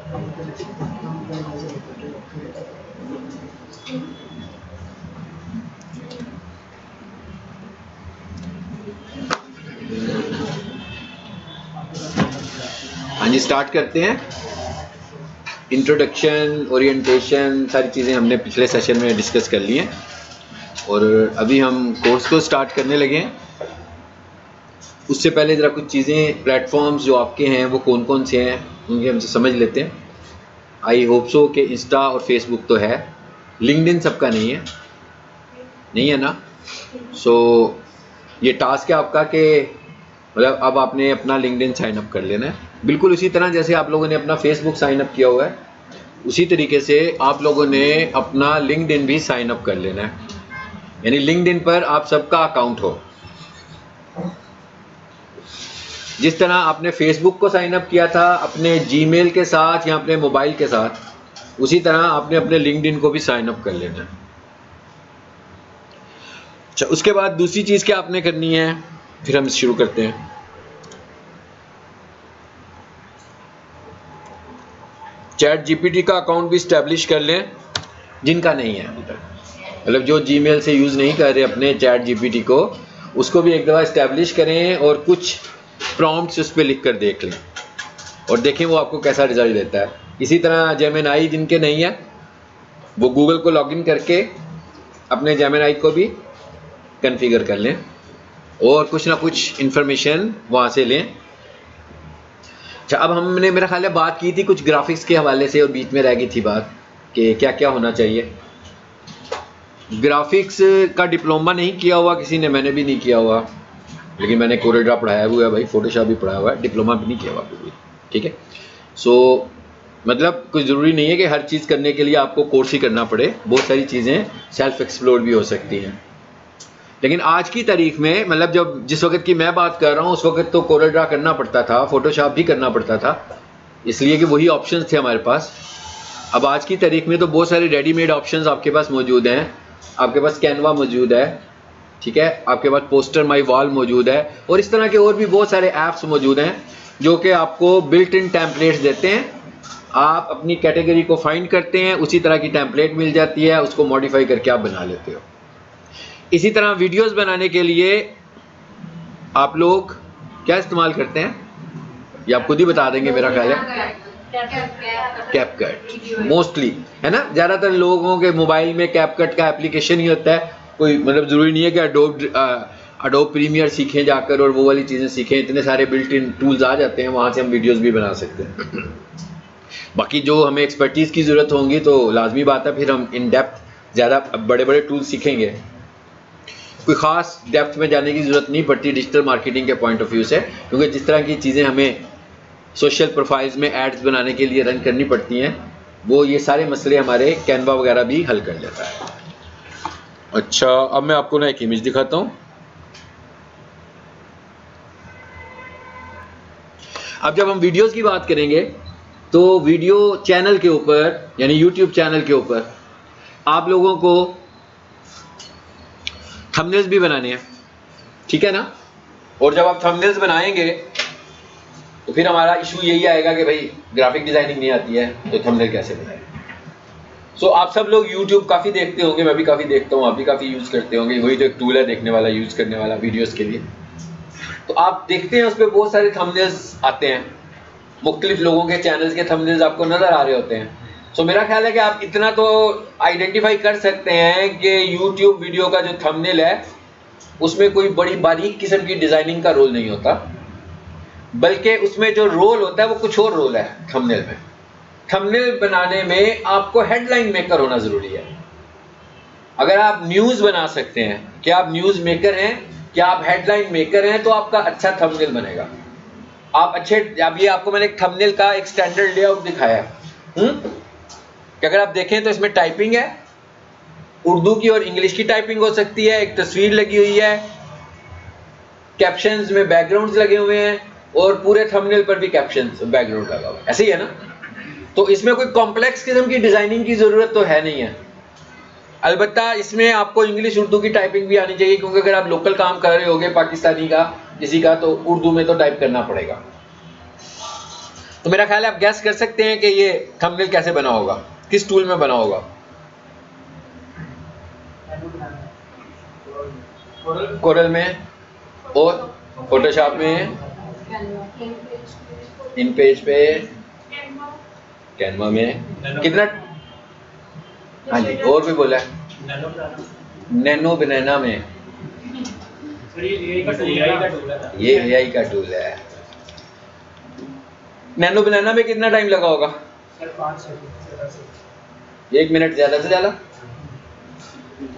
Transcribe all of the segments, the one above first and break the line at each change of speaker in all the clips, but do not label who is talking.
हाँ जी, स्टार्ट करते हैं। इंट्रोडक्शन, ओरिएंटेशन, सारी चीज़ें हमने पिछले सेशन में डिस्कस कर ली हैं और अभी हम कोर्स को स्टार्ट करने लगे हैं। उससे पहले ज़रा कुछ चीज़ें, प्लेटफॉर्म्स जो आपके हैं वो कौन कौन से हैं उनके हमसे समझ लेते हैं। आई होप सो कि इंस्टा और फेसबुक तो है, लिंक्डइन सबका नहीं है, नहीं है ना। सो ये टास्क है आपका कि मतलब अब आपने अपना लिंक्डइन साइन अप कर लेना है, बिल्कुल उसी तरह जैसे आप लोगों ने अपना फेसबुक साइन अप किया हुआ है, उसी तरीके से आप लोगों ने अपना लिंक्डइन भी साइन अप कर लेना है। यानी लिंक्डइन पर आप सबका अकाउंट हो। जिस तरह आपने फेसबुक को साइन अप किया था अपने जीमेल के साथ या अपने मोबाइल के साथ, उसी तरह आपने अपने लिंक्डइन को भी साइन अप कर लेना है। अच्छा, उसके बाद दूसरी चीज़ क्या आपने करनी है, फिर हम शुरू करते हैं। चैट जीपीटी का अकाउंट भी इस्टेब्लिश कर लें जिनका नहीं है अभी तक, मतलब जो जीमेल से यूज़ नहीं कर रहे अपने चैट जीपीटी को, उसको भी एक दफ़ा इस्टेब्लिश करें और कुछ प्रॉम्प्ट्स उस पर लिख कर देख लें और देखें वो आपको कैसा रिजल्ट देता है। इसी तरह जेमिनाई जिनके नहीं है वो गूगल को लॉगिन करके अपने जेमिनाई को भी कॉन्फ़िगर कर लें और कुछ ना कुछ इन्फॉर्मेशन वहाँ से लें। अच्छा, अब हमने मेरा ख्याल है बात की थी कुछ ग्राफिक्स के हवाले से और बीच में रह गई थी बात कि क्या क्या होना चाहिए। ग्राफिक्स का डिप्लोमा नहीं किया हुआ किसी ने, मैंने भी नहीं किया हुआ, लेकिन मैंने कोरेड्रा पढ़ाया हुआ है भाई, फोटोशॉप भी पढ़ाया हुआ है, डिप्लोमा भी नहीं किया हुआ भी, ठीक है। सो मतलब कुछ ज़रूरी नहीं है कि हर चीज़ करने के लिए आपको कोर्स ही करना पड़े, बहुत सारी चीज़ें सेल्फ एक्सप्लोर भी हो सकती हैं। लेकिन आज की तारीख में, मतलब जब जिस वक्त की मैं बात कर रहा हूँ उस वक्त तो कोरेड्रा करना पड़ता था, फोटोशॉप भी करना पड़ता था, इसलिए कि वही ऑप्शंस थे हमारे पास। अब आज की तारीख में तो बहुत सारे रेडीमेड ऑप्शंस आपके पास मौजूद हैं। आपके पास कैनवा मौजूद है, ठीक है, आपके पास पोस्टर माई वॉल मौजूद है और इस तरह के और भी बहुत सारे ऐप्स मौजूद हैं जो कि आपको बिल्ट इन टेम्पलेट्स देते हैं। आप अपनी कैटेगरी को फाइंड करते हैं, उसी तरह की टेम्पलेट मिल जाती है, उसको मॉडिफाई करके आप बना लेते हो। इसी तरह वीडियोस बनाने के लिए आप लोग क्या इस्तेमाल करते हैं, ये आप खुद ही बता देंगे मेरा ख्याल है। कैपकट मोस्टली है ना, ज़्यादातर लोगों के मोबाइल में कैपकट का एप्लीकेशन ही होता है। कोई मतलब ज़रूरी नहीं है कि अडोब प्रीमियर सीखें जाकर और वो वाली चीज़ें सीखें, इतने सारे बिल्ट इन टूल्स आ जाते हैं, वहाँ से हम वीडियोस भी बना सकते हैं। बाकी जो हमें एक्सपर्टीज़ की ज़रूरत होगी तो लाजमी बात है फिर हम इन डेप्थ ज़्यादा बड़े बड़े टूल्स सीखेंगे। कोई ख़ास डेप्थ में जाने की ज़रूरत नहीं पड़ती डिजिटल मार्केटिंग के पॉइंट ऑफ व्यू से, क्योंकि जिस तरह की चीज़ें हमें सोशल प्रोफाइल्स में एड्स बनाने के लिए रन करनी पड़ती हैं, वो ये सारे मसले हमारे कैनवा वगैरह भी हल कर लेता है। अच्छा, अब मैं आपको ना एक इमेज दिखाता हूँ। अब जब हम वीडियोस की बात करेंगे तो वीडियो चैनल के ऊपर यानी यूट्यूब चैनल के ऊपर आप लोगों को थंबनेल्स भी बनाने हैं, ठीक है ना। और जब आप थंबनेल्स बनाएंगे तो फिर हमारा इशू यही आएगा कि भाई ग्राफिक डिजाइनिंग नहीं आती है तो थंबनेल कैसे बनाएं। सो आप सब लोग YouTube काफ़ी देखते होंगे, मैं भी काफ़ी देखता हूँ, आप भी काफ़ी यूज़ करते होंगे, वही तो एक टूल है देखने वाला, यूज़ करने वाला वीडियोस के लिए। तो आप देखते हैं उस पर बहुत सारे थंबनेल्स आते हैं, मुख्तलिफ लोगों के चैनल्स के थंबनेल्स आपको नज़र आ रहे होते हैं। सो मेरा ख्याल है कि आप इतना तो आइडेंटिफाई कर सकते हैं कि YouTube वीडियो का जो थंबनेल है उसमें कोई बड़ी बारीक किस्म की डिज़ाइनिंग का रोल नहीं होता, बल्कि उसमें जो रोल होता है वो कुछ और रोल है। थंबनेल में, थंबनेल बनाने में आपको हेडलाइन मेकर होना ज़रूरी है। अगर आप न्यूज़ बना सकते हैं, क्या आप न्यूज़ मेकर हैं, क्या आप हेडलाइन मेकर हैं, तो आपका अच्छा थंबनेल बनेगा। आप अच्छे, अब ये आपको मैंने एक थंबनेल का एक स्टैंडर्ड लेआउट दिखाया है कि अगर आप देखें तो इसमें टाइपिंग है, उर्दू की और इंग्लिश की टाइपिंग हो सकती है, एक तस्वीर लगी हुई है, कैप्शंस में बैकग्राउंड्स लगे हुए हैं और पूरे थंबनेल पर भी कैप्शंस बैकग्राउंड लगा हुआ है, ऐसे ही है ना। तो इसमें कोई कॉम्प्लेक्स किस्म की डिजाइनिंग की जरूरत तो है नहीं है। अलबत्ता इसमें आपको इंग्लिश उर्दू की टाइपिंग भी आनी चाहिए, क्योंकि अगर आप लोकल काम कर रहे होगे पाकिस्तानी का किसी का, तो उर्दू में तो टाइप करना पड़ेगा। तो मेरा ख्याल है आप गैस कर सकते हैं कि ये थंबनेल कैसे बना होगा, किस टूल में बना होगा। कोरल में और फोटोशॉप में, इन पेज पे, कैनवा में। कितना? हाँ जी, और भी बोला है नैनो बनाना में। ये AI का टूल है। नैनो बनाना में कितना टाइम लगा होगा? 1 मिनट ज्यादा से ज्यादा।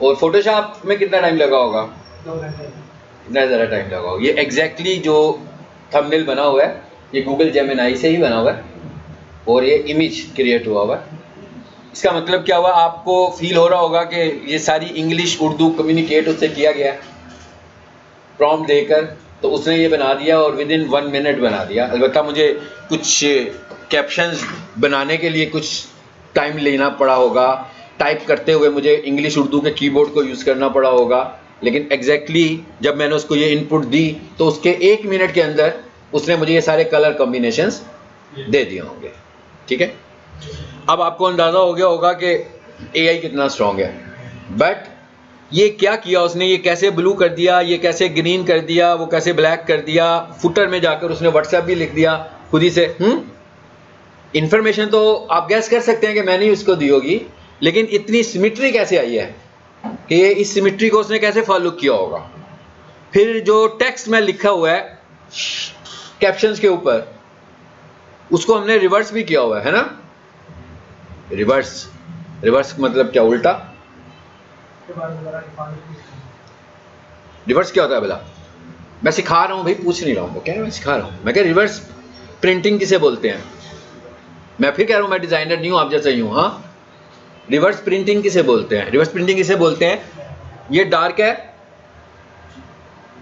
और फोटोशॉप में कितना टाइम लगा होगा?
2 घंटे।
इतना ज़्यादा टाइम लगा होगा। ये एग्जैक्टली जो थंबनेल बना हुआ है ये गूगल जेमिनाई से ही बना हुआ है और ये इमेज क्रिएट हुआ हुआ है। इसका मतलब क्या हुआ, आपको फील हो रहा होगा कि ये सारी इंग्लिश उर्दू कम्युनिकेट उससे किया गया है प्रॉम्प्ट देकर, तो उसने ये बना दिया और विद इन 1 मिनट बना दिया। अलबत्ता मुझे कुछ कैप्शंस बनाने के लिए कुछ टाइम लेना पड़ा होगा, टाइप करते हुए मुझे इंग्लिश उर्दू के कीबोर्ड को यूज़ करना पड़ा होगा, लेकिन एग्जैक्टली जब मैंने उसको ये इनपुट दी तो उसके 1 मिनट के अंदर उसने मुझे ये सारे कलर कॉम्बिनेशंस दे दिए होंगे। ठीक है, अब आपको अंदाज़ा हो गया होगा कि AI कितना स्ट्रॉन्ग है। बट ये क्या किया उसने, ये कैसे ब्लू कर दिया, ये कैसे ग्रीन कर दिया, वो कैसे ब्लैक कर दिया, फुटर में जाकर उसने व्हाट्सएप भी लिख दिया खुद ही से। इंफॉर्मेशन तो आप गैस कर सकते हैं कि मैंने ही उसको दी होगी, लेकिन इतनी सिमिट्री कैसे आई है कि ये इस सिमिट्री को उसने कैसे फॉलो किया होगा। फिर जो टेक्स्ट में लिखा हुआ है कैप्शंस के ऊपर, उसको हमने रिवर्स भी किया हुआ है ना। रिवर्स मतलब क्या, उल्टा। रिवर्स क्या होता है भला? मैं सिखा रहा हूं भाई, पूछ नहीं रहा हूं, क्या मैं सिखा रहा हूं। मैं कह रिवर्स प्रिंटिंग किसे बोलते हैं। मैं फिर कह रहा हूं मैं डिजाइनर नहीं हूं, आप जैसा ही हूं। हाँ, रिवर्स प्रिंटिंग किसे बोलते हैं? रिवर्स प्रिंटिंग किसे बोलते हैं, ये डार्क है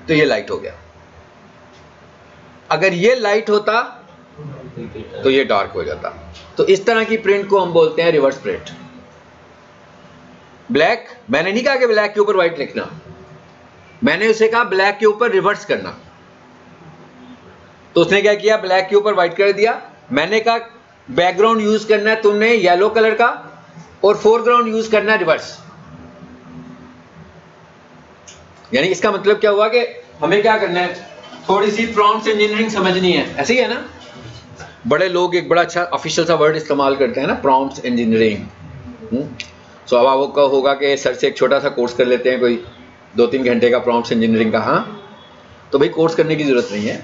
तो ये लाइट हो गया, अगर ये लाइट होता तो ये डार्क हो जाता। तो इस तरह की प्रिंट को हम बोलते हैं रिवर्स प्रिंट। ब्लैक, मैंने नहीं कहा कि ब्लैक के ऊपर व्हाइट लिखना, मैंने उसे कहा ब्लैक के ऊपर रिवर्स करना। तो उसने क्या किया, ब्लैक के ऊपर व्हाइट कर दिया। मैंने कहा बैकग्राउंड यूज करना है तुमने येलो कलर का और फोरग्राउंड यूज करना है रिवर्स। यानी इसका मतलब क्या हुआ कि हमें क्या करना है, थोड़ी सी प्रॉम्प्ट इंजीनियरिंग समझनी है। ऐसे ही है ना, बड़े लोग एक बड़ा अच्छा ऑफिशियल सा वर्ड इस्तेमाल करते हैं ना, प्रॉम्प्ट इंजीनियरिंग। सो अब आपको होगा कि सर से एक छोटा सा कोर्स कर लेते हैं, कोई 2-3 घंटे का प्रॉम्प्ट इंजीनियरिंग का। हाँ, तो भाई कोर्स करने की जरूरत नहीं है,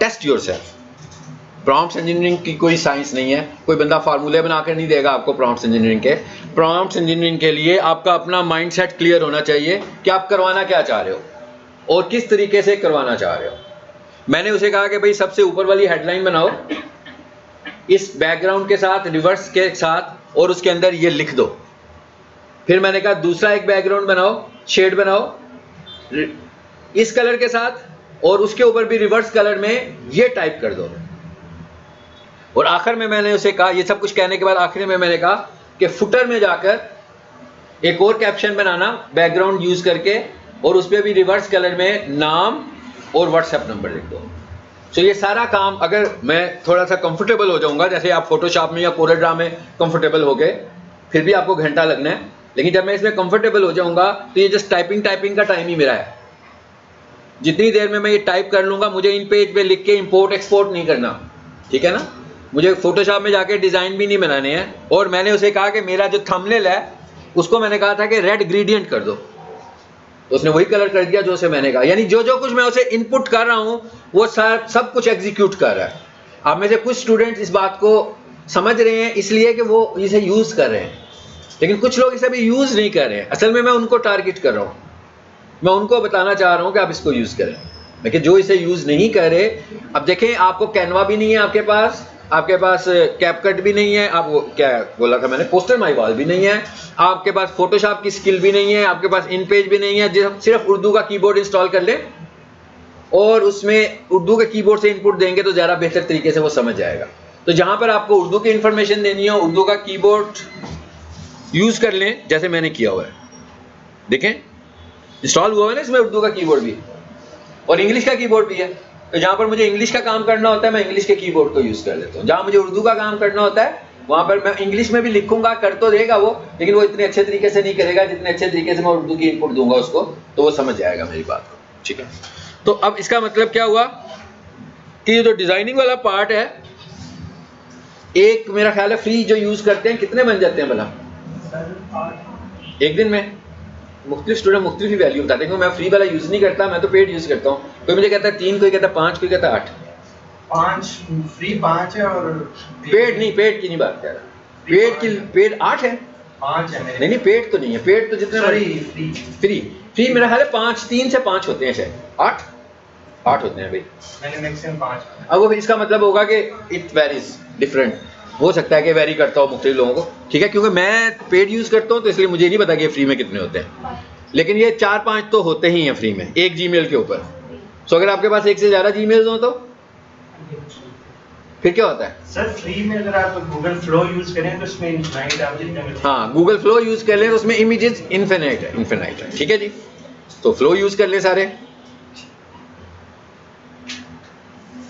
टेस्ट योरसेल्फ। प्रॉम्प्ट इंजीनियरिंग की कोई साइंस नहीं है, कोई बंदा फार्मूले बनाकर नहीं देगा आपको प्रॉम्प्ट इंजीनियरिंग के। प्रॉम्प्ट इंजीनियरिंग के लिए आपका अपना माइंडसेट क्लियर होना चाहिए कि आप करवाना क्या चाह रहे हो और किस तरीके से करवाना चाह रहे हो। मैंने उसे कहा कि भाई सबसे ऊपर वाली हेडलाइन बनाओ इस बैकग्राउंड के साथ, रिवर्स के साथ, और उसके अंदर ये लिख दो। फिर मैंने कहा दूसरा एक बैकग्राउंड बनाओ, शेड बनाओ इस कलर के साथ और उसके ऊपर भी रिवर्स कलर में ये टाइप कर दो। और आखिर में मैंने उसे कहा, ये सब कुछ कहने के बाद आखिर में मैंने कहा कि फुटर में जाकर एक और कैप्शन बनाना बैकग्राउंड यूज करके और उस पर भी रिवर्स कलर में नाम और व्हाट्सएप नंबर लिख दो। तो ये सारा काम अगर मैं थोड़ा सा कंफर्टेबल हो जाऊंगा, जैसे आप फोटोशॉप में या कोरेड्रा में कंफर्टेबल हो गए, फिर भी आपको घंटा लगना है, लेकिन जब मैं इसमें कंफर्टेबल हो जाऊंगा तो ये जस्ट टाइपिंग का टाइम ही मेरा है। जितनी देर में मैं ये टाइप कर लूंगा, मुझे इन पेज पे लिख के इंपोर्ट एक्सपोर्ट नहीं करना, ठीक है ना। मुझे फोटोशॉप में जाके डिजाइन भी नहीं बनाने हैं। और मैंने उसे कहा कि मेरा जो थंबनेल है उसको मैंने कहा था कि रेड ग्रेडियंट कर दो, तो उसने वही कलर कर दिया जो उसे मैंने कहा। यानी जो कुछ मैं उसे इनपुट कर रहा हूं वो सब कुछ एग्जीक्यूट कर रहा है। आप में से कुछ स्टूडेंट्स इस बात को समझ रहे हैं इसलिए कि वो इसे यूज कर रहे हैं, लेकिन कुछ लोग इसे भी यूज नहीं कर रहे हैं। असल में मैं उनको टारगेट कर रहा हूं, मैं उनको बताना चाह रहा हूं कि आप इसको यूज करें। लेकिन जो इसे यूज नहीं कर रहे, अब देखें आपको कैनवा भी नहीं है आपके पास कैपकट भी नहीं है, आप वो क्या बोला था मैंने, पोस्टर माई वॉल भी नहीं है, आपके पास फोटोशॉप की स्किल भी नहीं है, आपके पास इन पेज भी नहीं है। सिर्फ उर्दू का कीबोर्ड इंस्टॉल कर लें और उसमें उर्दू के कीबोर्ड से इनपुट देंगे तो ज़्यादा बेहतर तरीके से वो समझ जाएगा। तो जहां पर आपको उर्दू की इंफॉर्मेशन देनी हो, उर्दू का कीबोर्ड यूज कर लें जैसे मैंने किया हुआ है। देखें इंस्टॉल हुआ है ना इसमें उर्दू का कीबोर्ड भी और इंग्लिश का कीबोर्ड भी है। तो जहाँ पर मुझे इंग्लिश का काम करना होता है मैं इंग्लिश के कीबोर्ड को यूज कर लेता हूँ, जहाँ मुझे उर्दू का काम करना होता है वहाँ पर मैं इंग्लिश में भी लिखूंगा, कर तो देगा वो, लेकिन वो इतने अच्छे तरीके से नहीं करेगा जितने अच्छे तरीके से मैं उर्दू की इनपुट दूंगा उसको, तो वो समझ जाएगा मेरी बात को। ठीक है, तो अब इसका मतलब क्या हुआ कि ये जो डिजाइनिंग वाला पार्ट है, एक मेरा ख्याल है फ्री जो यूज करते हैं कितने बन जाते हैं भला एक दिन में? मुख्तलिफ स्टूडेंट मुख्तलिफ ही वैल्यू बताते हैं, मैं फ्री वाला यूज नहीं करता, मैं तो पेड यूज करता हूँ। कोई मुझे कहता है 3, कोई कहता है 5, कोई कहता है 8।
5 फ्री 5 है और
पेड नहीं, पेड की नहीं बात कर रहा, पेड की पेड 8 है,
5 है मेरे।
नहीं पेड तो नहीं है, पेड तो जितने
फ्री
फ्री फ्री मेरा ख्याल है 5, 3 से 5 होते हैं शायद, 8 होते हैं भाई,
मैंने मैक्सिमम 5।
अब वो इसका मतलब होगा कि इट वेरीज डिफरेंट, हो सकता है कि वेरी करता हो मुख्तलिफ लोगों को। ठीक है, क्योंकि मैं पेड यूज करता हूँ तो इसलिए मुझे नहीं पता कि फ्री में कितने होते हैं, लेकिन ये 4-5 तो होते ही हैं फ्री में एक जीमेल के ऊपर। सो अगर आपके पास एक से ज्यादा जीमेल्स हो तो फिर क्या होता है?
सर फ्री में अगर आप गूगल फ्लो यूज करें तो उसमें इनफाइनाइट आप जितने में,
हाँ गूगल फ्लो यूज कर लें तो उसमें इमेजेस इनफिनिट है। ठीक है जी, तो फ्लो यूज कर ले सारे,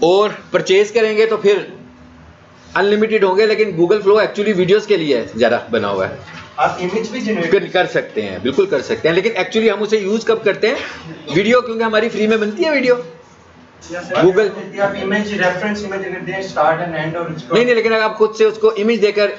और परचेज करेंगे तो फिर अनलिमिटेड होंगे, लेकिन गूगल फ्लो एक्चुअली वीडियोस के लिए है ज़्यादा बना हुआ है।
आप इमेज भी जनरेट
कर सकते हैं, बिल्कुल कर सकते हैं, लेकिन एक्चुअली हम उसे यूज कब करते हैं? वीडियो, क्योंकि हमारी फ्री में बनती है वीडियो गूगल।
आप इमेज रेफरेंस इमेज अगर दें स्टार्ट एंड एंड और उसको
नहीं, लेकिन अगर आप खुद से उसको इमेज देकर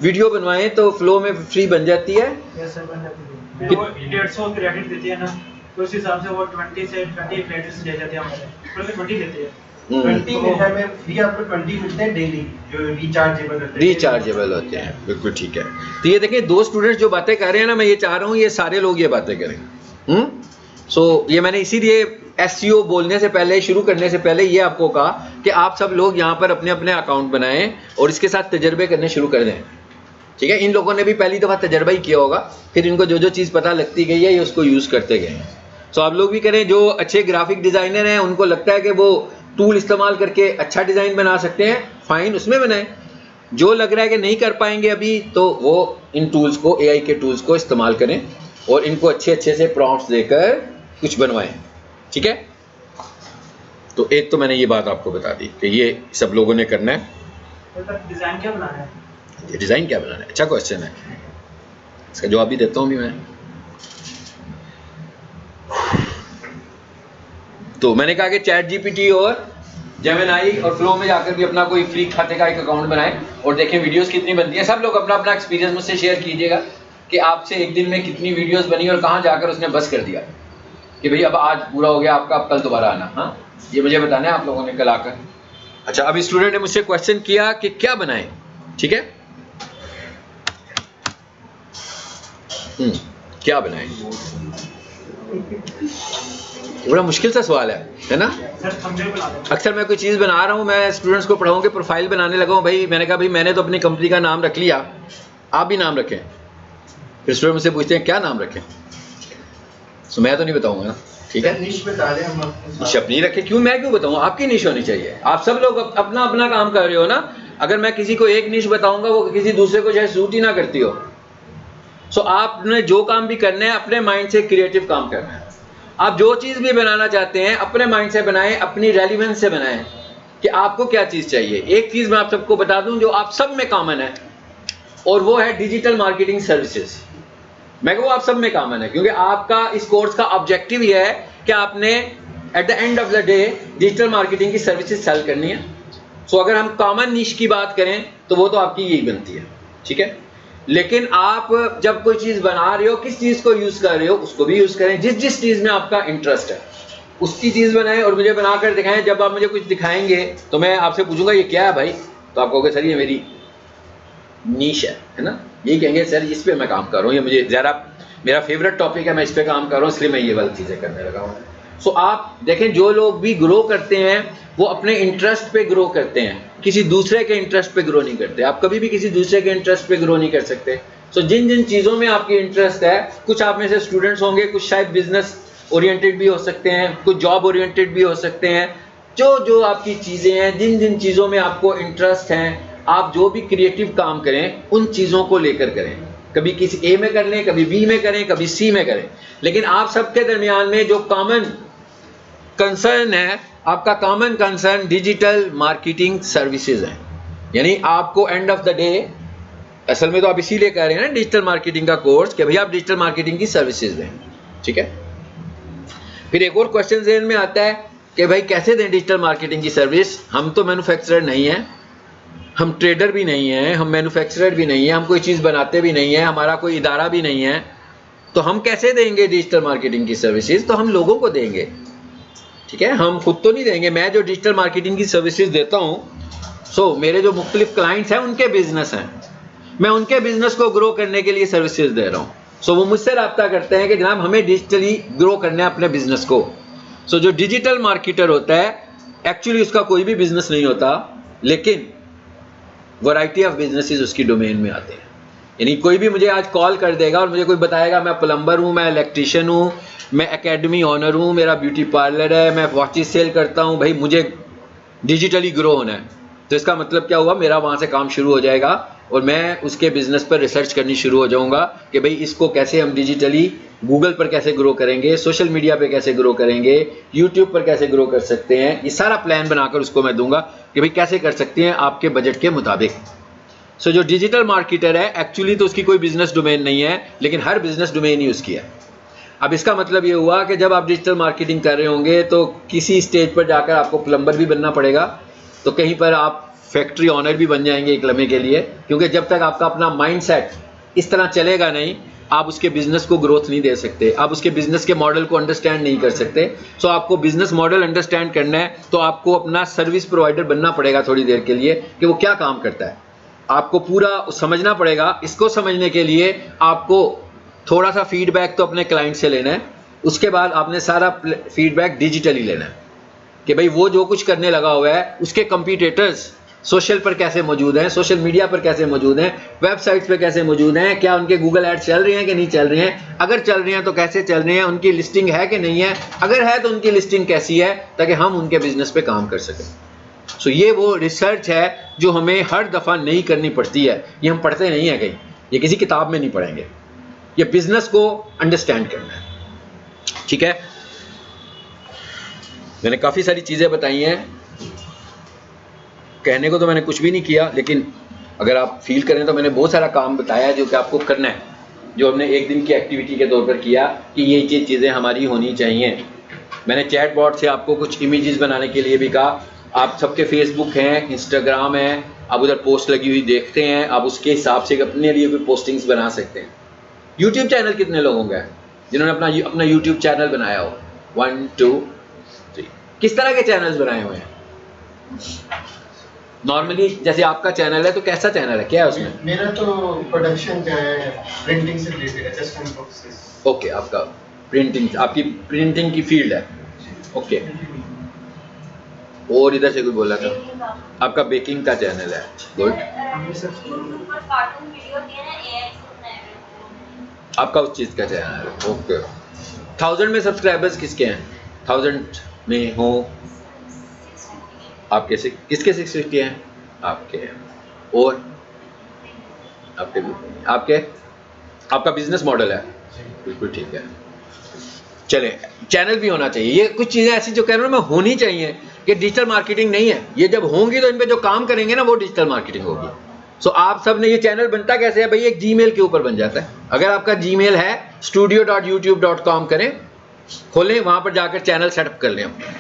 वीडियो बनवाएं तो फ्लो में फ्री बन जाती है।
वो 150 क्रेडिट देती है ना, तो उस हिसाब से वो 20 से 20 क्रेडिट्स ले जाते हैं हमारे, तो 20 देते हैं। 20 मिलता है में फ्री, आपको 20 मिलते हैं डेली जो रिचार्जेबल होते हैं।
बिल्कुल ठीक है। तो ये देखें, 2 स्टूडेंट्स जो बातें कर रहे हैं ना, मैं ये चाह रहा हूँ ये सारे लोग ये बातें करें। सो ये मैंने इसीलिए SEO बोलने से पहले, शुरू करने से पहले ये आपको कहा कि आप सब लोग यहाँ पर अपने अपने अकाउंट बनाएं और इसके साथ तजर्बे करने शुरू कर दें। ठीक है, इन लोगों ने भी पहली दफ़ा तजर्बा ही किया होगा, फिर इनको जो जो चीज़ पता लगती गई है ये उसको यूज़ करते गए हैं। सो आप लोग भी करें, जो अच्छे ग्राफिक डिज़ाइनर हैं उनको लगता है कि वो टूल इस्तेमाल करके अच्छा डिज़ाइन बना सकते हैं, फाइन, उसमें बनाएं। जो लग रहा है कि नहीं कर पाएंगे अभी, तो वो इन टूल्स को, AI के टूल्स को इस्तेमाल करें और इनको अच्छे अच्छे से प्रॉम्प्ट्स देकर कुछ बनवाएं। ठीक है, तो एक तो मैंने ये बात आपको बता दी कि ये सब लोगों ने करना है।
डिज़ाइन क्या बनाना है?
ये डिज़ाइन क्या बनाना है, अच्छा क्वेश्चन है, इसका जवाब भी देता हूँ भी मैं। तो मैंने कहा कि ChatGPT और जेमिनी और फ्लो में जाकर भी अपना कोई फ्री खाते का एक अकाउंट बनाएं और देखें वीडियोस कितनी बनती हैं। सब लोग अपना अपना एक्सपीरियंस मुझसे शेयर कीजिएगा कि आपसे एक दिन में कितनी वीडियोस बनी और कहाँ जाकर उसने बस कर दिया कि भाई अब आज पूरा हो गया आपका, अब कल दोबारा आना। हाँ, ये मुझे बताना है आप लोगों ने कल आकर। अच्छा, अब स्टूडेंट ने मुझसे क्वेश्चन किया कि क्या बनाएं। ठीक है, क्या बनाएं? बड़ा मुश्किल सा सवाल है ना। अक्सर मैं कोई चीज़ बना रहा हूँ, मैं स्टूडेंट्स को पढ़ाऊँ कि प्रोफाइल बनाने लगा हूँ, भाई मैंने कहा भाई मैंने तो अपनी कंपनी का नाम रख लिया, आप भी नाम रखें। फिर स्टूडेंट मुझसे पूछते हैं क्या नाम रखें, तो मैं तो नहीं बताऊंगा ना। ठीक है,
निश बता दें, हम
निश अपनी रखें। क्यों, मैं क्यों बताऊँ? आपकी निश होनी चाहिए। आप सब लोग अपना अपना काम कर रहे हो ना। अगर मैं किसी को एक निश बताऊंगा वो किसी दूसरे को शायद सूट ही ना करती हो। सो आपने जो काम भी करना है अपने माइंड से क्रिएटिव काम करना है। आप जो चीज़ भी बनाना चाहते हैं अपने माइंड से बनाएं, अपनी रेलिवेंस से बनाएं कि आपको क्या चीज़ चाहिए। एक चीज़ मैं आप सबको बता दूं जो आप सब में कॉमन है, और वो है डिजिटल मार्केटिंग सर्विसेज। मैं कहूँ आप सब में कॉमन है, क्योंकि आपका इस कोर्स का ऑब्जेक्टिव ये है कि आपने at the end of the day digital marketing की सर्विसेज सेल करनी है। सो अगर हम कॉमन निश की बात करें तो वो तो आपकी यही बनती है। ठीक है, लेकिन आप जब कोई चीज़ बना रहे हो, किस चीज़ को यूज़ कर रहे हो उसको भी यूज़ करें। जिस जिस चीज़ में आपका इंटरेस्ट है उसकी चीज़ बनाएं और मुझे बनाकर दिखाएं। जब आप मुझे कुछ दिखाएंगे तो मैं आपसे पूछूंगा ये क्या है भाई, तो आप कहोगे सर ये मेरी नीश है ना। यही कहेंगे सर इस पे मैं काम कर रहा हूँ, ये मुझे ज़रा मेरा फेवरेट टॉपिक है, मैं इस पे काम कर रहा हूँ इसलिए मैं ये वाली चीज़ें करने लगा हूँ। सो आप देखें, जो लोग भी ग्रो करते हैं वो अपने इंटरेस्ट पे ग्रो करते हैं, किसी दूसरे के इंटरेस्ट पे ग्रो नहीं करते। आप कभी भी किसी दूसरे के इंटरेस्ट पे ग्रो नहीं कर सकते। सो जिन जिन चीज़ों में आपकी इंटरेस्ट है, कुछ आप में से स्टूडेंट्स होंगे, कुछ शायद बिजनेस ओरिएंटेड भी हो सकते हैं, कुछ जॉब ओरिएंटेड भी हो सकते हैं। जो जो आपकी चीज़ें हैं, जिन जिन चीज़ों में आपको इंटरेस्ट हैं, आप जो भी क्रिएटिव काम करें उन चीज़ों को लेकर करें। कभी किसी A में कर लें, कभी B में करें, कभी C में करें, लेकिन आप सबके दरमियान में जो कंसर्न है, आपका common concern digital marketing services है। यानी आपको एंड ऑफ द डे, असल में तो आप इसीलिए कह रहे हैं ना डिजिटल मार्केटिंग का कोर्स, कि भैया आप डिजिटल मार्केटिंग की सर्विसेज दें, ठीक है। फिर एक और क्वेश्चन ज़हन में आता है कि भाई कैसे दें डिजिटल मार्केटिंग की सर्विस। हम तो मैन्युफैक्चरर नहीं हैं, हम ट्रेडर भी नहीं हैं, हम मैन्युफैक्चरर भी नहीं हैं, हम कोई चीज़ बनाते भी नहीं हैं, हमारा कोई इदारा भी नहीं है, तो हम कैसे देंगे डिजिटल मार्केटिंग की सर्विसेज? तो हम लोगों को देंगे, ठीक है, हम खुद तो नहीं देंगे। मैं जो डिजिटल मार्केटिंग की सर्विसेज देता हूँ, मेरे जो मुख्तलिफ क्लाइंट्स हैं उनके बिजनेस हैं, मैं उनके बिजनेस को ग्रो करने के लिए सर्विसेज दे रहा हूँ। वो मुझसे रब्ता करते हैं कि जनाब हमें डिजिटली ग्रो करना है अपने बिजनेस को। जो डिजिटल मार्केटर होता है एक्चुअली उसका कोई भी बिजनेस नहीं होता, लेकिन वैरायटी ऑफ बिजनेसेस उसकी डोमेन में आते हैं। यानी कोई भी मुझे आज कॉल कर देगा और मुझे कोई बताएगा मैं प्लम्बर हूँ, मैं इलेक्ट्रीशियन हूँ, मैं एकेडमी ऑनर हूँ, मेरा ब्यूटी पार्लर है, मैं वॉचेस सेल करता हूँ, भाई मुझे डिजिटली ग्रो होना है, तो इसका मतलब क्या हुआ, मेरा वहाँ से काम शुरू हो जाएगा और मैं उसके बिजनेस पर रिसर्च करनी शुरू हो जाऊँगा कि भाई इसको कैसे हम डिजिटली गूगल पर कैसे ग्रो करेंगे, सोशल मीडिया पे कैसे ग्रो करेंगे, यूट्यूब पर कैसे ग्रो कर सकते हैं। ये सारा प्लान बनाकर उसको मैं दूंगा कि भाई कैसे कर सकते हैं आपके बजट के मुताबिक। जो डिजिटल मार्केटर है एक्चुअली तो उसकी कोई बिजनेस डोमेन नहीं है, लेकिन हर बिजनेस डोमेन ही उसकी है। अब इसका मतलब ये हुआ कि जब आप डिजिटल मार्केटिंग कर रहे होंगे तो किसी स्टेज पर जाकर आपको प्लम्बर भी बनना पड़ेगा, तो कहीं पर आप फैक्ट्री ऑनर भी बन जाएंगे एक लम्हे के लिए, क्योंकि जब तक आपका अपना माइंडसेट इस तरह चलेगा नहीं, आप उसके बिजनेस को ग्रोथ नहीं दे सकते, आप उसके बिजनेस के मॉडल को अंडरस्टैंड नहीं कर सकते। आपको बिजनेस मॉडल अंडरस्टैंड करना है तो आपको अपना सर्विस प्रोवाइडर बनना पड़ेगा थोड़ी देर के लिए कि वो क्या काम करता है, आपको पूरा समझना पड़ेगा। इसको समझने के लिए आपको थोड़ा सा फीडबैक तो अपने क्लाइंट से लेना है, उसके बाद आपने सारा फीडबैक डिजिटली लेना है कि भाई वो जो कुछ करने लगा हुआ है उसके कंपीटिटर्स सोशल पर कैसे मौजूद हैं, सोशल मीडिया पर कैसे मौजूद हैं, वेबसाइट्स पे कैसे मौजूद हैं, क्या उनके गूगल एड चल रही हैं कि नहीं चल रही हैं, अगर चल रही हैं तो कैसे चल रही हैं, उनकी लिस्टिंग है कि नहीं है, अगर है तो उनकी लिस्टिंग कैसी है, ताकि हम उनके बिजनेस पे काम कर सकें। ये वो रिसर्च है जो हमें हर दफ़ा नहीं करनी पड़ती है, ये हम पढ़ते नहीं हैं कहीं, ये किसी किताब में नहीं पढ़ेंगे, ये बिजनेस को अंडरस्टैंड करना है, ठीक है। मैंने काफ़ी सारी चीज़ें बताई हैं, कहने को तो मैंने कुछ भी नहीं किया, लेकिन अगर आप फील करें तो मैंने बहुत सारा काम बताया है जो कि आपको करना है, जो हमने एक दिन की एक्टिविटी के तौर पर किया कि ये चीज़ें हमारी होनी चाहिए। मैंने चैट बॉट से आपको कुछ इमेजेस बनाने के लिए भी कहा, आप सबके फेसबुक हैं, इंस्टाग्राम है, आप उधर पोस्ट लगी हुई देखते हैं, आप उसके हिसाब से अपने लिए कोई पोस्टिंग्स बना सकते हैं। यूट्यूब चैनल कितने लोगों का है जिन्होंने अपना यूट्यूब चैनल बनाया हो? 1 2 3। किस तरह के चैनल्स बनाए हुए हैं? नॉर्मली जैसे आपका चैनल है तो कैसा चैनल है, क्या है उसमें?
मेरा तो प्रोडक्शन का है, प्रिंटिंग से रिलेटेड है, जस्ट बॉक्सेस।
ओके, आपका प्रिंटिंग, आपकी प्रिंटिंग की फील्ड है, ओके। और इधर से कोई बोला था, आपका बेकिंग का चैनल है, गुड। आपका उस चीज़ का चैनल है, ओके। 1000 में सब्सक्राइबर्स किसके हैं? 1000 में हो आपके से, किसके 650 हैं? आपके हैं। और आपके भी, आपके, आपका बिजनेस मॉडल है, बिल्कुल ठीक है। चले, चैनल भी होना चाहिए। ये कुछ चीज़ें ऐसी जो कह रहा हूँ मैं होनी चाहिए कि डिजिटल मार्केटिंग नहीं है, ये जब होंगी तो इन पे जो काम करेंगे ना वो डिजिटल मार्केटिंग होगी। आप सब ने, ये चैनल बनता कैसे है भाई? एक जीमेल के ऊपर बन जाता है। अगर आपका जीमेल है studio.youtube.com करें, खोलें, वहाँ पर जाकर चैनल सेटअप कर लें अपना।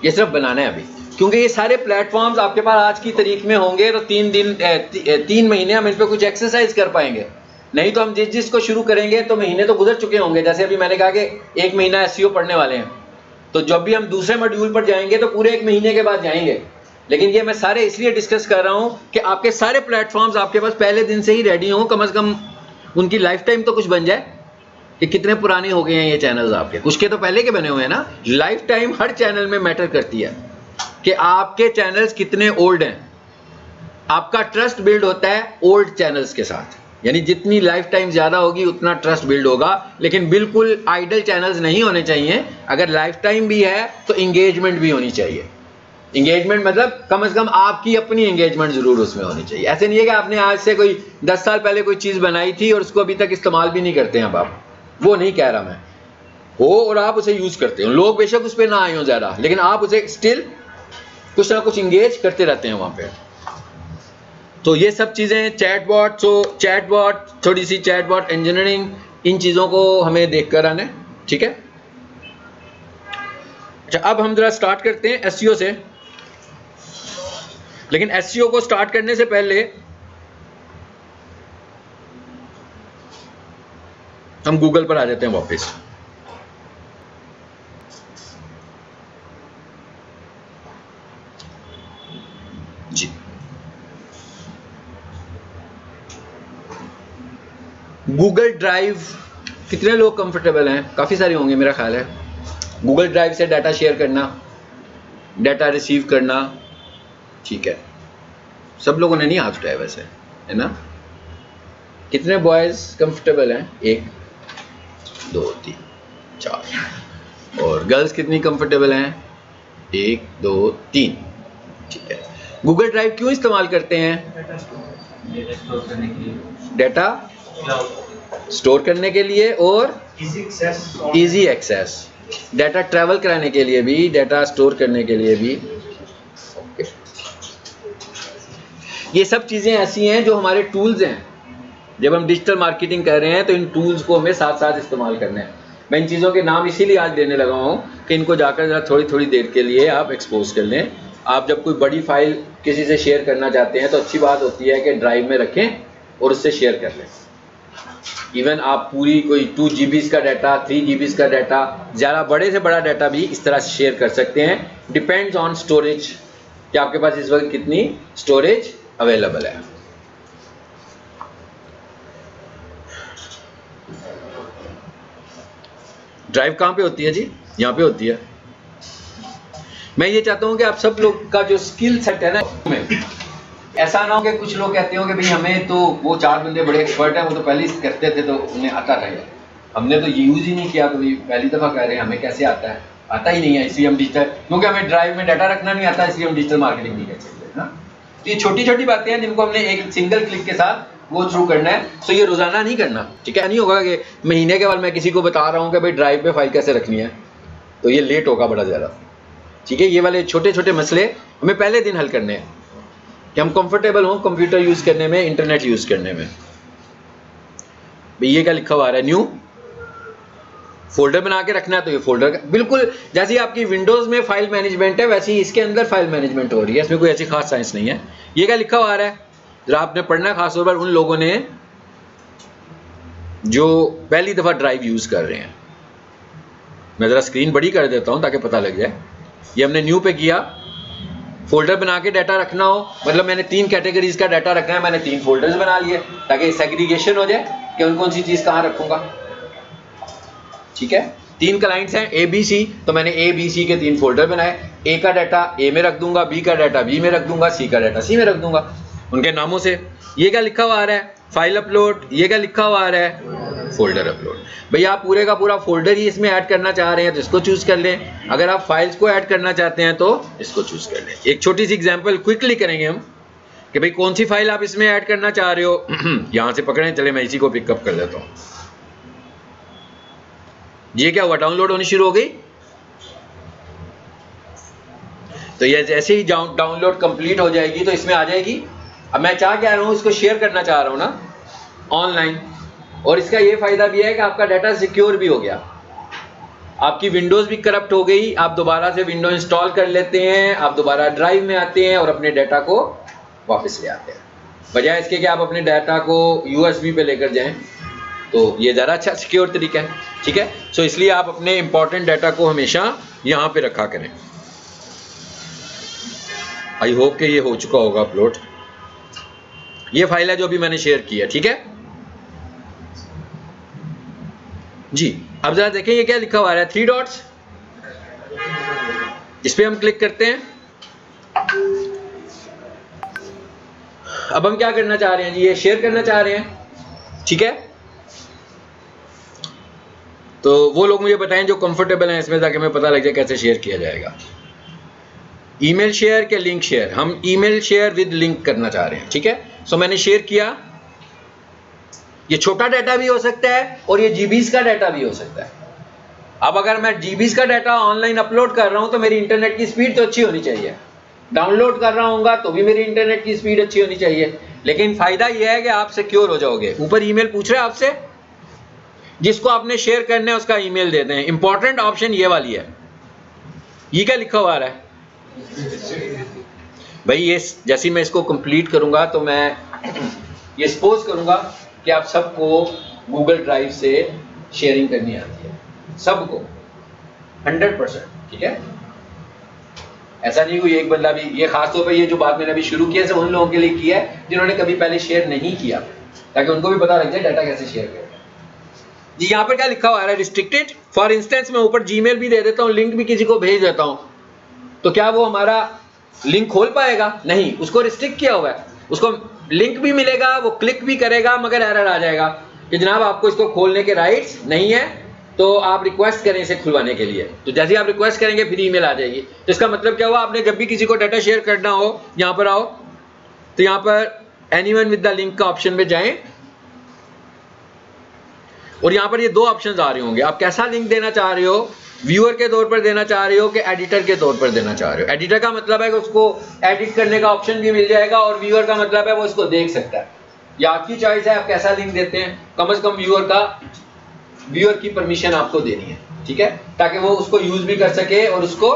ये सिर्फ बनाना है अभी, क्योंकि ये सारे प्लेटफॉर्म्स आपके पास आज की तारीख में होंगे तो 3 महीने हम इन पर कुछ एक्सरसाइज कर पाएंगे, नहीं तो हम जिसको शुरू करेंगे तो महीने तो गुजर चुके होंगे। जैसे अभी मैंने कहा कि 1 महीना SEO पढ़ने वाले हैं, तो जब भी हम दूसरे मॉड्यूल पर जाएंगे तो पूरे 1 महीने के बाद जाएंगे। लेकिन ये मैं सारे इसलिए डिस्कस कर रहा हूँ कि आपके सारे प्लेटफॉर्म्स आपके पास पहले दिन से ही रेडी हों, कम से कम उनकी लाइफ टाइम तो कुछ बन जाए कि कितने पुराने हो गए हैं ये चैनल्स आपके, कुछ के तो पहले के बने हुए हैं ना। लाइफ टाइम हर चैनल में मैटर करती है कि आपके चैनल्स कितने ओल्ड हैं। आपका ट्रस्ट बिल्ड होता है ओल्ड चैनल्स के साथ, यानी जितनी लाइफ टाइम ज़्यादा होगी उतना ट्रस्ट बिल्ड होगा। लेकिन बिल्कुल आइडल चैनल्स नहीं होने चाहिए। अगर लाइफ टाइम भी है तो इंगेजमेंट भी होनी चाहिए। इंगेजमेंट मतलब कम से कम आपकी अपनी इंगेजमेंट ज़रूर उसमें होनी चाहिए। ऐसे नहीं है कि आपने आज से कोई 10 साल पहले कोई चीज़ बनाई थी और उसको अभी तक इस्तेमाल भी नहीं करते हैं आप, वो नहीं कह रहा मैं। हो और आप उसे यूज करते हो, लोग बेशक उस पर ना आए हो ज़्यादा, लेकिन आप उसे स्टिल कुछ ना कुछ इंगेज करते रहते हैं वहाँ पे। तो ये सब चीज़ें चैटबॉट, तो चैटबॉट, थोड़ी सी चैटबॉट इंजीनियरिंग, इन चीज़ों को हमें देख कर आने, ठीक है। अच्छा, अब हम जरा स्टार्ट करते हैं एसईओ से, लेकिन एसईओ को स्टार्ट करने से पहले हम गूगल पर आ जाते हैं वापस। जी, गूगल ड्राइव कितने लोग कंफर्टेबल हैं? काफ़ी सारे होंगे मेरा ख्याल है। गूगल ड्राइव से डाटा शेयर करना, डाटा रिसीव करना, ठीक है, सब लोगों ने नहीं हाथ उठाया वैसे, है ना। कितने बॉयज़ कंफर्टेबल हैं? 1 2 3 4। और गर्ल्स कितनी कंफर्टेबल हैं? 1 2 3, ठीक है। गूगल ड्राइव क्यों इस्तेमाल करते हैं? डाटा स्टोर करने के लिए और इजी एक्सेस, डाटा ट्रैवल कराने के लिए भी, डाटा स्टोर करने के लिए भी। ओके, ये सब चीज़ें ऐसी हैं जो हमारे टूल्स हैं। जब हम डिजिटल मार्केटिंग कर रहे हैं तो इन टूल्स को हमें साथ साथ इस्तेमाल करना है। मैं इन चीज़ों के नाम इसीलिए आज देने लगा हूँ कि इनको जाकर जरा थोड़ी थोड़ी देर के लिए आप एक्सपोज कर लें। आप जब कोई बड़ी फाइल किसी से शेयर करना चाहते हैं तो अच्छी बात होती है कि ड्राइव में रखें और उससे शेयर कर लें। इवन आप पूरी कोई 2 GB का डाटा, 3 GB का डाटा, ज़्यादा बड़े से बड़ा डाटा भी इस तरह से शेयर कर सकते हैं। डिपेंड्स ऑन स्टोरेज, कि आपके पास इस वक्त कितनी स्टोरेज अवेलेबल है। ड्राइव कहाँ पे होती है जी? यहाँ पे होती है। मैं ये चाहता हूँ कि आप सब लोग का जो स्किल सेट है ना, ऐसा ना हो कि कुछ लोग कहते हो कि भाई हमें तो वो 4 बंदे बड़े एक्सपर्ट हैं, वो तो पहले ही करते थे तो उन्हें आता रहेगा, हमने तो ये यूज़ ही नहीं किया, तो भाई पहली दफ़ा कह रहे हैं हमें कैसे आता है? आता ही नहीं है, इसलिए हम डिजिटल, क्योंकि हमें ड्राइव में डाटा रखना नहीं आता, इसलिए हम डिजिटल मार्केटिंग नहीं कर सकते ना। तो ये छोटी छोटी बातें हैं जिनको हमने एक सिंगल क्लिक के साथ वो थ्रू करना है। तो ये रोज़ाना नहीं करना, ठीक है। नहीं होगा कि महीने के बाद मैं किसी को बता रहा हूँ कि भाई ड्राइव पे फाइल कैसे रखनी है, तो ये लेट होगा बड़ा ज़्यादा, ठीक है। ये वाले छोटे छोटे मसले हमें पहले दिन हल करने हैं कि हम कंफर्टेबल हों कंप्यूटर यूज़ करने में, इंटरनेट यूज़ करने में। भाई ये क्या लिखा हुआ है? न्यू फोल्डर बना के रखना है, तो ये फोल्डर का बिल्कुल जैसे आपकी विंडोज़ में फाइल मैनेजमेंट है वैसे ही इसके अंदर फाइल मैनेजमेंट हो रही है, इसमें कोई ऐसी खास साइंस नहीं है। ये क्या लिखा हुआ है? जरा आपने पढ़ना खासतौर पर उन लोगों ने जो पहली दफ़ा ड्राइव यूज़ कर रहे हैं। मैं ज़रा स्क्रीन बड़ी कर देता हूँ ताकि पता लग जाए। ये हमने न्यू पे किया, फोल्डर बना के डाटा रखना हो, मतलब मैंने 3 कैटेगरीज का डाटा रखना है, मैंने 3 फोल्डर्स बना लिए ताकि सेग्रीगेशन हो जाए कि कौन सी चीज़ कहाँ रखूँगा, ठीक है। 3 क्लाइंट्स हैं ABC, तो मैंने ABC के 3 फोल्डर बनाए। A का डाटा A में रख दूंगा, B का डाटा B में रख दूंगा, C का डाटा C में रख दूंगा उनके नामों से। ये क्या लिखा हुआ आ रहा है? File upload. ये क्या लिखा हुआ आ रहा है? Folder upload. भैया आप पूरे का पूरा फोल्डर ही इसमें ऐड करना चाह रहे हैं तो इसको चूज़ कर लें, अगर आप फाइल्स को ऐड करना चाहते हैं तो इसको चूज़ कर लें। एक छोटी सी एग्जांपल क्विकली करेंगे हम कि भाई कौन सी फाइल आप इसमें ऐड करना चाह रहे हो। यहाँ से पकड़ें, चले मैं इसी को पिकअप कर देता हूँ। ये क्या हुआ? डाउनलोड होनी शुरू हो गई। तो ये जैसे ही डाउनलोड कंप्लीट हो जाएगी तो इसमें आ जाएगी। अब मैं चाह क्या रहा हूँ, इसको शेयर करना चाह रहा हूँ ना ऑनलाइन, और इसका ये फायदा भी है कि आपका डाटा सिक्योर भी हो गया, आपकी विंडोज़ भी करप्ट हो गई, आप दोबारा से विंडो इंस्टॉल कर लेते हैं, आप दोबारा ड्राइव में आते हैं और अपने डाटा को वापस ले आते हैं, बजाय इसके कि आप अपने डाटा को USB पे लेकर जाएं। तो ये ज़्यादा अच्छा सिक्योर तरीका है, ठीक है। सो इसलिए आप अपने इंपॉर्टेंट डाटा को हमेशा यहाँ पे रखा करें। आई होप कि ये हो चुका होगा अपलोड। ये फाइल है जो अभी मैंने शेयर की है, ठीक है जी। अब जरा देखें ये क्या लिखा हुआ है? 3 डॉट्स, इस पे हम क्लिक करते हैं। अब हम क्या करना चाह रहे हैं जी? ये शेयर करना चाह रहे हैं, ठीक है। तो वो लोग मुझे बताएं जो कंफर्टेबल हैं इसमें, ताकि हमें पता लग जाए कैसे शेयर किया जाएगा। ईमेल शेयर के लिंक शेयर? हम ईमेल शेयर विद लिंक करना चाह रहे हैं, ठीक है। सो मैंने शेयर किया। ये छोटा डाटा भी हो सकता है और ये GBs का डाटा भी हो सकता है। अब अगर मैं जीबीज का डाटा ऑनलाइन अपलोड कर रहा हूं तो मेरी इंटरनेट की स्पीड तो अच्छी होनी चाहिए, डाउनलोड कर रहा हूँगा तो भी मेरी इंटरनेट की स्पीड अच्छी होनी चाहिए। लेकिन फायदा यह है कि आप सिक्योर हो जाओगे। ऊपर ईमेल पूछ रहे हैं आपसे, जिसको आपने शेयर करना है उसका ईमेल देते हैं। इंपॉर्टेंट ऑप्शन ये वाली है, ये क्या लिखा हुआ है भाई, ये जैसे मैं इसको कंप्लीट करूंगा तो मैं ये सपोज करूंगा कि आप सबको गूगल ड्राइव से शेयरिंग करनी आती है, सबको 100%, ठीक है। ऐसा नहीं कोई एक बंदा भी, ये खासतौर पर ये जो बात मैंने अभी शुरू किया है उन लोगों के लिए किया है जिन्होंने कभी पहले शेयर नहीं किया, ताकि उनको भी पता लग जाए डाटा कैसे शेयर करें। जी यहाँ पर क्या लिखा हुआ है, रिस्ट्रिक्टेड। फॉर इंस्टेंस मैं ऊपर जीमेल भी दे देता हूँ, लिंक भी किसी को भेज देता हूँ, तो क्या वो हमारा लिंक खोल पाएगा? नहीं, उसको रिस्ट्रिक्ट किया हुआ है। उसको लिंक भी मिलेगा, वो क्लिक भी करेगा, मगर एरर आ जाएगा कि जनाब आपको इसको खोलने के राइट्स नहीं है, तो आप रिक्वेस्ट करें इसे खुलवाने के लिए। तो जैसे आप रिक्वेस्ट करेंगे फिर ईमेल आ जाएगी। तो इसका मतलब क्या हुआ, आपने जब भी किसी को डाटा शेयर करना हो, यहाँ पर आओ तो यहाँ पर एनीवन विद द लिंक का ऑप्शन में जाएं, और यहाँ पर ये दो ऑप्शंस आ रहे होंगे। आप कैसा लिंक देना चाह रहे हो, व्यूअर के तौर पर देना चाह रहे हो कि एडिटर के तौर पर देना चाह रहे हो। एडिटर का मतलब है कि उसको एडिट करने का ऑप्शन भी मिल जाएगा, और व्यूअर का मतलब है वो इसको देख सकता है। ये आपकी चॉइस है, आप कैसा लिंक देते हैं। कम से कम व्यूअर की परमिशन आपको देनी है, ठीक है, ताकि वो उसको यूज भी कर सके और उसको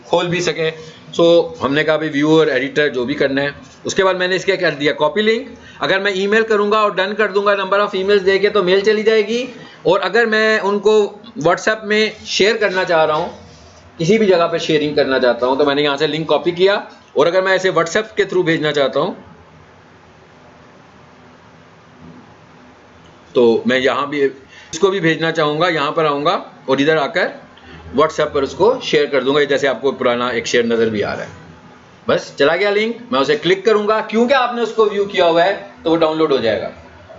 खोल भी सके। सो हमने कहा भाई व्यूअर, एडिटर, जो भी करना है। उसके बाद मैंने इसके कर दिया कॉपी लिंक। अगर मैं ईमेल करूंगा और डन कर दूंगा नंबर ऑफ ईमेल्स देके तो मेल चली जाएगी। और अगर मैं उनको व्हाट्सएप में शेयर करना चाह रहा हूँ, किसी भी जगह पे शेयरिंग करना चाहता हूँ, तो मैंने यहाँ से लिंक कॉपी किया, और अगर मैं इसे व्हाट्सएप के थ्रू भेजना चाहता हूँ तो मैं यहाँ भी इसको भी भेजना चाहूँगा, यहाँ पर आऊँगा और इधर आकर व्हाट्सएप पर उसको शेयर कर दूंगा। जैसे आपको पुराना एक शेयर नज़र भी आ रहा है, बस चला गया लिंक, मैं उसे क्लिक करूंगा। क्योंकि आपने उसको व्यू किया हुआ है तो वो डाउनलोड हो जाएगा।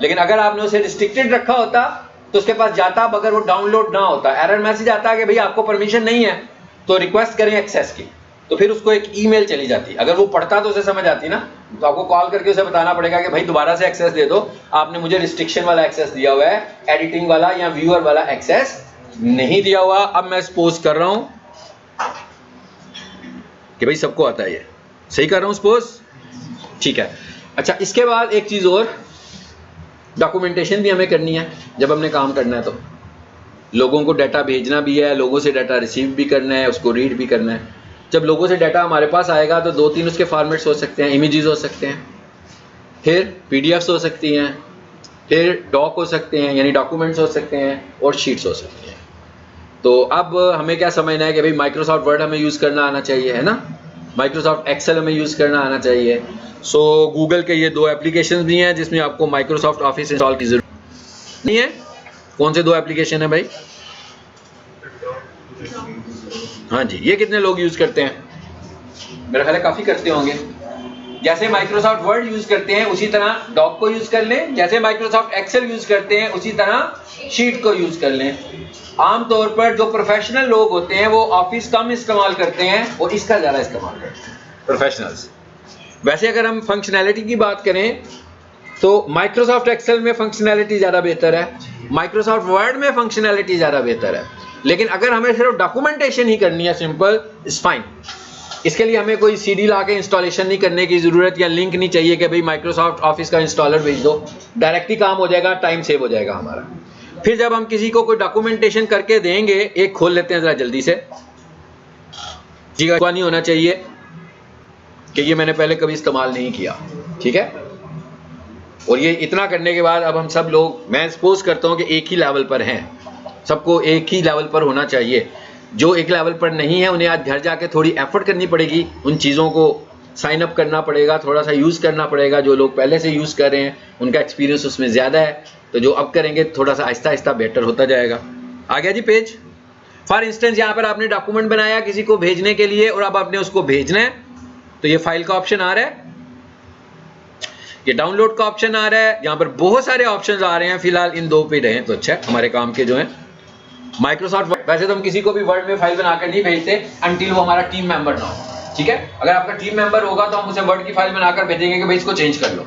लेकिन अगर आपने उसे रिस्ट्रिक्टेड रखा होता तो उसके पास जाता, अगर वो डाउनलोड ना होता, एरर मैसेज आता है कि भाई आपको परमिशन नहीं है, तो रिक्वेस्ट करें एक्सेस की, तो फिर उसको एक ईमेल चली जाती। अगर वो पढ़ता तो उसे समझ आती ना, तो आपको कॉल करके उसे बताना पड़ेगा कि भाई दोबारा से एक्सेस दे दो, आपने मुझे रिस्ट्रिक्शन वाला एक्सेस दिया हुआ है, एडिटिंग वाला या व्यूअर वाला एक्सेस नहीं दिया हुआ। अब मैं सपोज कर रहा हूं कि भाई सबको आता है, ये सही कर रहा हूं सपोज, ठीक है। अच्छा, इसके बाद एक चीज और, डॉक्यूमेंटेशन भी हमें करनी है। जब हमने काम करना है तो लोगों को डाटा भेजना भी है, लोगों से डाटा रिसीव भी करना है, उसको रीड भी करना है। जब लोगों से डाटा हमारे पास आएगा तो 2-3 उसके फॉर्मेट्स हो सकते हैं, इमेजेस हो सकते हैं, फिर पीडीएफ्स हो सकती हैं, फिर डॉक हो सकते हैं यानी डॉक्यूमेंट्स हो सकते हैं, और शीट्स हो सकती हैं। तो अब हमें क्या समझना है कि भाई माइक्रोसॉफ्ट वर्ड हमें यूज़ करना आना चाहिए, है ना, माइक्रोसॉफ्ट एक्सेल हमें यूज़ करना आना चाहिए। सो गूगल के ये 2 एप्लीकेशंस भी हैं जिसमें आपको माइक्रोसॉफ्ट ऑफिस इंस्टॉल की जरूरत नहीं है। कौन से 2 एप्लीकेशन है भाई? हाँ जी, ये कितने लोग यूज़ करते हैं? मेरा ख्याल है काफ़ी करते होंगे। जैसे माइक्रोसॉफ्ट वर्ड यूज़ करते हैं उसी तरह डॉक को यूज़ कर लें, जैसे माइक्रोसॉफ्ट एक्सेल यूज़ करते हैं उसी तरह शीट को यूज़ कर लें। आमतौर पर जो प्रोफेशनल लोग होते हैं वो ऑफिस कम इस्तेमाल करते हैं और इसका ज़्यादा इस्तेमाल करते हैं, प्रोफेशनल्स। वैसे अगर हम फंक्शनैलिटी की बात करें तो माइक्रोसॉफ्ट एक्सेल में फंक्शनैलिटी ज़्यादा बेहतर है, माइक्रोसॉफ्ट वर्ड में फंक्शनैलिटी ज़्यादा बेहतर है। लेकिन अगर हमें सिर्फ डॉक्यूमेंटेशन ही करनी है, सिंपल इज फाइन। इसके लिए हमें कोई सीडी ला के इंस्टॉलेशन नहीं करने की ज़रूरत, या लिंक नहीं चाहिए कि भाई माइक्रोसॉफ्ट ऑफिस का इंस्टॉलर भेज दो, डायरेक्ट ही काम हो जाएगा, टाइम सेव हो जाएगा हमारा। फिर जब हम किसी को कोई डॉक्यूमेंटेशन करके देंगे, एक खोल लेते हैं ज़रा जल्दी से जी, नहीं होना चाहिए कि ये मैंने पहले कभी इस्तेमाल नहीं किया, ठीक है। और ये इतना करने के बाद अब हम सब लोग, मैं सपोज करता हूँ कि एक ही लेवल पर हैं, सबको एक ही लेवल पर होना चाहिए। जो एक लेवल पर नहीं है उन्हें आज घर जाके थोड़ी एफर्ट करनी पड़ेगी, उन चीज़ों को साइन अप करना पड़ेगा, थोड़ा सा यूज़ करना पड़ेगा। जो लोग पहले से यूज़ कर रहे हैं उनका एक्सपीरियंस उसमें ज़्यादा है, तो जो अब करेंगे थोड़ा सा आहिस्ता आहिस्ता बेटर होता जाएगा। आ गया जी पेज। फॉर इंस्टेंस यहाँ पर आपने डॉक्यूमेंट बनाया किसी को भेजने के लिए, और अब आपने उसको भेजना है, तो ये फाइल का ऑप्शन आ रहा है, ये डाउनलोड का ऑप्शन आ रहा है, यहाँ पर बहुत सारे ऑप्शंस आ रहे हैं। फिलहाल इन 2 पे रहें तो अच्छा है, हमारे काम के जो हैं। माइक्रोसॉफ्ट वर्ड, वैसे तो हम किसी को भी वर्ड में फाइल बनाकर नहीं भेजते अनटिल वो हमारा टीम मेंबर ना हो, ठीक है। अगर आपका टीम मेंबर होगा तो हम उसे वर्ड की फाइल बनाकर भेजेंगे कि भाई इसको चेंज कर लो।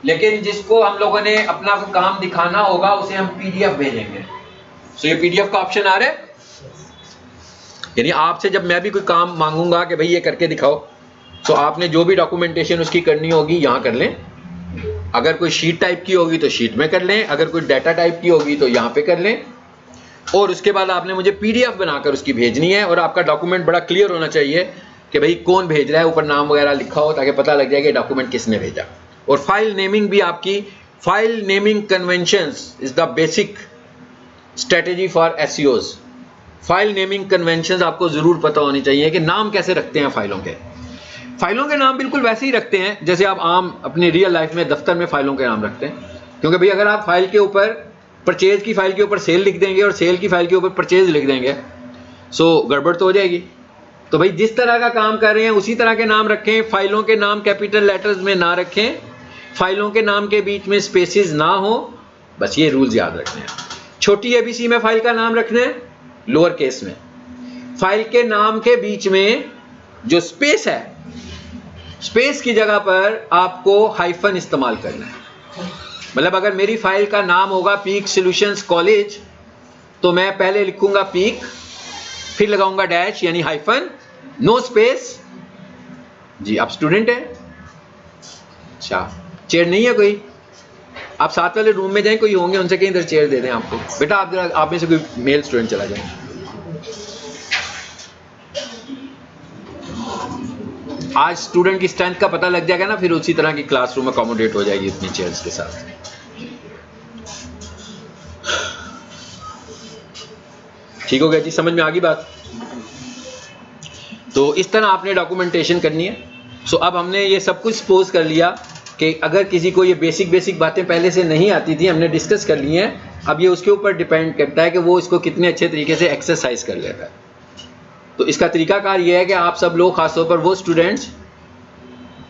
लेकिन जिसको हम लोगों ने अपना काम दिखाना होगा उसे हम पीडीएफ भेजेंगे, सो ये PDF का ऑप्शन आ रहा है, यानी आपसे जब मैं भी कोई काम मांगूंगा कि भाई ये करके दिखाओ, तो आपने जो भी डॉक्यूमेंटेशन उसकी करनी होगी यहाँ कर लें। अगर कोई शीट टाइप की होगी तो शीट में कर लें, अगर कोई डाटा टाइप की होगी तो यहाँ पे कर लें, और उसके बाद आपने मुझे PDF बनाकर उसकी भेजनी है, और आपका डॉक्यूमेंट बड़ा क्लियर होना चाहिए कि भाई कौन भेज रहा है, ऊपर नाम वगैरह लिखा हो ताकि पता लग जाए कि डॉक्यूमेंट किसने भेजा। और फाइल नेमिंग भी आपकी, file naming conventions is the basic strategy for SEOs। File naming conventions आपको जरूर पता होनी चाहिए कि नाम कैसे रखते हैं फाइलों के। फाइलों के नाम बिल्कुल वैसे ही रखते हैं जैसे आप आम अपनी रियल लाइफ में दफ्तर में फाइलों के नाम रखते हैं, क्योंकि भाई अगर आप फाइल के ऊपर परचेज की फाइल के ऊपर सेल लिख देंगे और सेल की फाइल के ऊपर परचेज लिख देंगे, सो गड़बड़ तो हो जाएगी। तो भाई जिस तरह का काम कर रहे हैं उसी तरह के नाम रखें, फाइलों के नाम कैपिटल लेटर्स में ना रखें, फाइलों के नाम के बीच में स्पेसेस ना हो, बस ये रूल्स याद रखने हैं। छोटी ABC में फाइल का नाम रखना है, लोअर केस में। फाइल के नाम के बीच में जो स्पेस है, स्पेस की जगह पर आपको हाइफन इस्तेमाल करना है। मतलब अगर मेरी फाइल का नाम होगा पीक सॉल्यूशंस कॉलेज, तो मैं पहले लिखूंगा पीक, फिर लगाऊंगा डैश यानी हाइफन, नो स्पेस। जी आप स्टूडेंट हैं? अच्छा, चेयर नहीं है कोई? आप साथ वाले रूम में जाएं, कोई होंगे उनसे कहीं इधर चेयर दे दें आपको। बेटा आप में से कोई मेल स्टूडेंट चला जाए। आज स्टूडेंट की स्ट्रेंथ का पता लग जाएगा ना, फिर उसी तरह की क्लासरूम अकोमोडेट हो जाएगी इतनी चेयर्स के साथ। ठीक हो गया जी, समझ में आ गई बात? तो इस तरह आपने डॉक्यूमेंटेशन करनी है। सो अब हमने ये सब कुछ सपोज कर लिया कि अगर किसी को ये बेसिक बातें पहले से नहीं आती थी, हमने डिस्कस कर ली हैं। अब ये उसके ऊपर डिपेंड करता है कि वो इसको कितने अच्छे तरीके से एक्सरसाइज कर लेता है। तो इसका तरीकाकार ये है कि आप सब लोग, खासतौर पर वो स्टूडेंट्स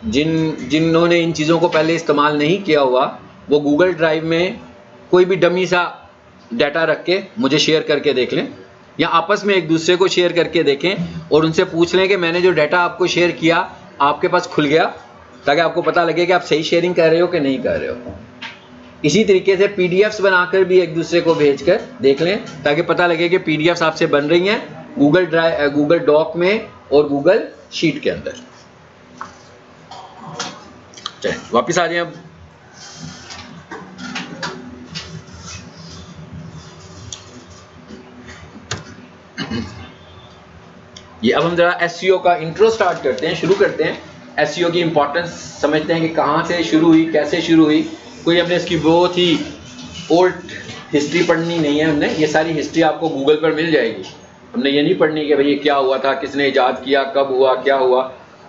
जिन्होंने इन चीज़ों को पहले इस्तेमाल नहीं किया हुआ, वो गूगल ड्राइव में कोई भी डमी सा डाटा रख के मुझे शेयर करके देख लें, या आपस में एक दूसरे को शेयर करके देखें और उनसे पूछ लें कि मैंने जो डाटा आपको शेयर किया आपके पास खुल गया, ताकि आपको पता लगे कि आप सही शेयरिंग कर रहे हो कि नहीं कर रहे हो। इसी तरीके से PDFs बनाकर भी एक दूसरे को भेजकर देख लें, ताकि पता लगे कि PDFs आपसे बन रही हैं गूगल डॉक में और गूगल शीट के अंदर। चलिए वापस आ जाए अब। ये अब हम जरा SEO का इंट्रो स्टार्ट करते हैं, शुरू करते हैं। SEO की इंपॉर्टेंस समझते हैं कि कहाँ से शुरू हुई, कैसे शुरू हुई। कोई हमने इसकी बहुत ही ओल्ड हिस्ट्री पढ़नी नहीं है, हमने ये सारी हिस्ट्री आपको गूगल पर मिल जाएगी। हमने ये नहीं पढ़नी कि भाई ये क्या हुआ था, किसने इजाद किया, कब हुआ, क्या हुआ।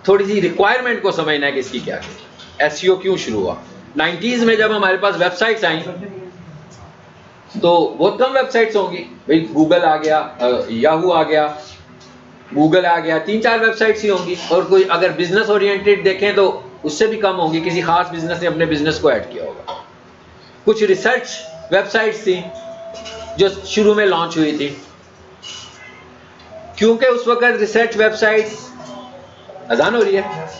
थोड़ी सी रिक्वायरमेंट को समझना है कि इसकी क्या है, SEO क्यों शुरू हुआ। 90s में जब हमारे पास वेबसाइट्स आई तो बहुत कम वेबसाइट्स होंगी भाई। गूगल आ गया, याहू आ गया, गूगल आ गया, 3-4 वेबसाइट्स ही होंगी। और कोई अगर बिजनेस ओरिएंटेड देखें तो उससे भी कम होंगी, किसी खास बिजनेस ने अपने बिजनेस को ऐड किया होगा। कुछ रिसर्च वेबसाइट्स थी जो शुरू में लॉन्च हुई थी, क्योंकि उस वक्त रिसर्च वेबसाइट्स, अजान हो रही है,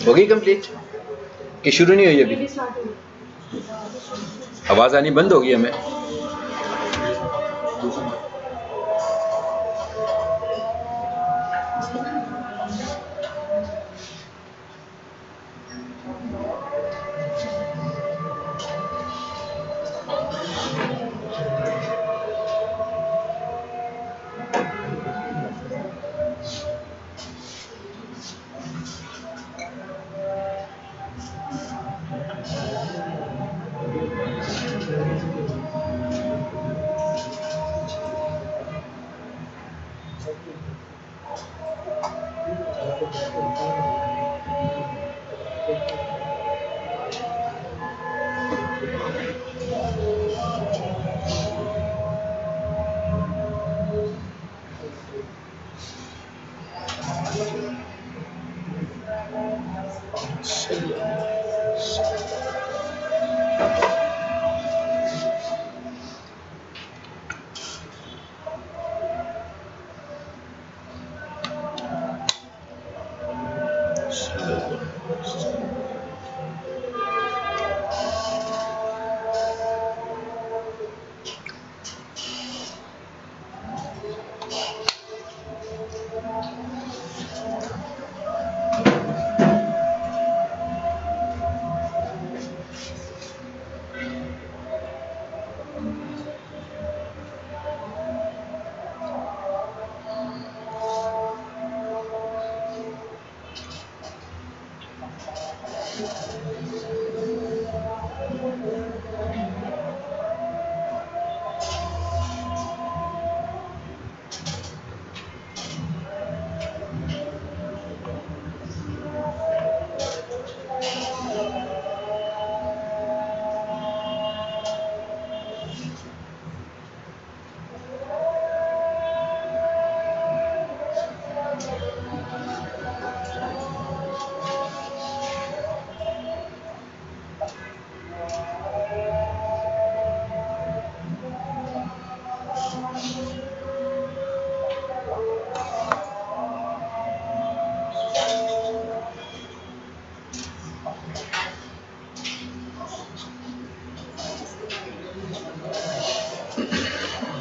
हो गई कंप्लीट कि शुरू नहीं हुई अभी? आवाज आनी बंद होगी हमें।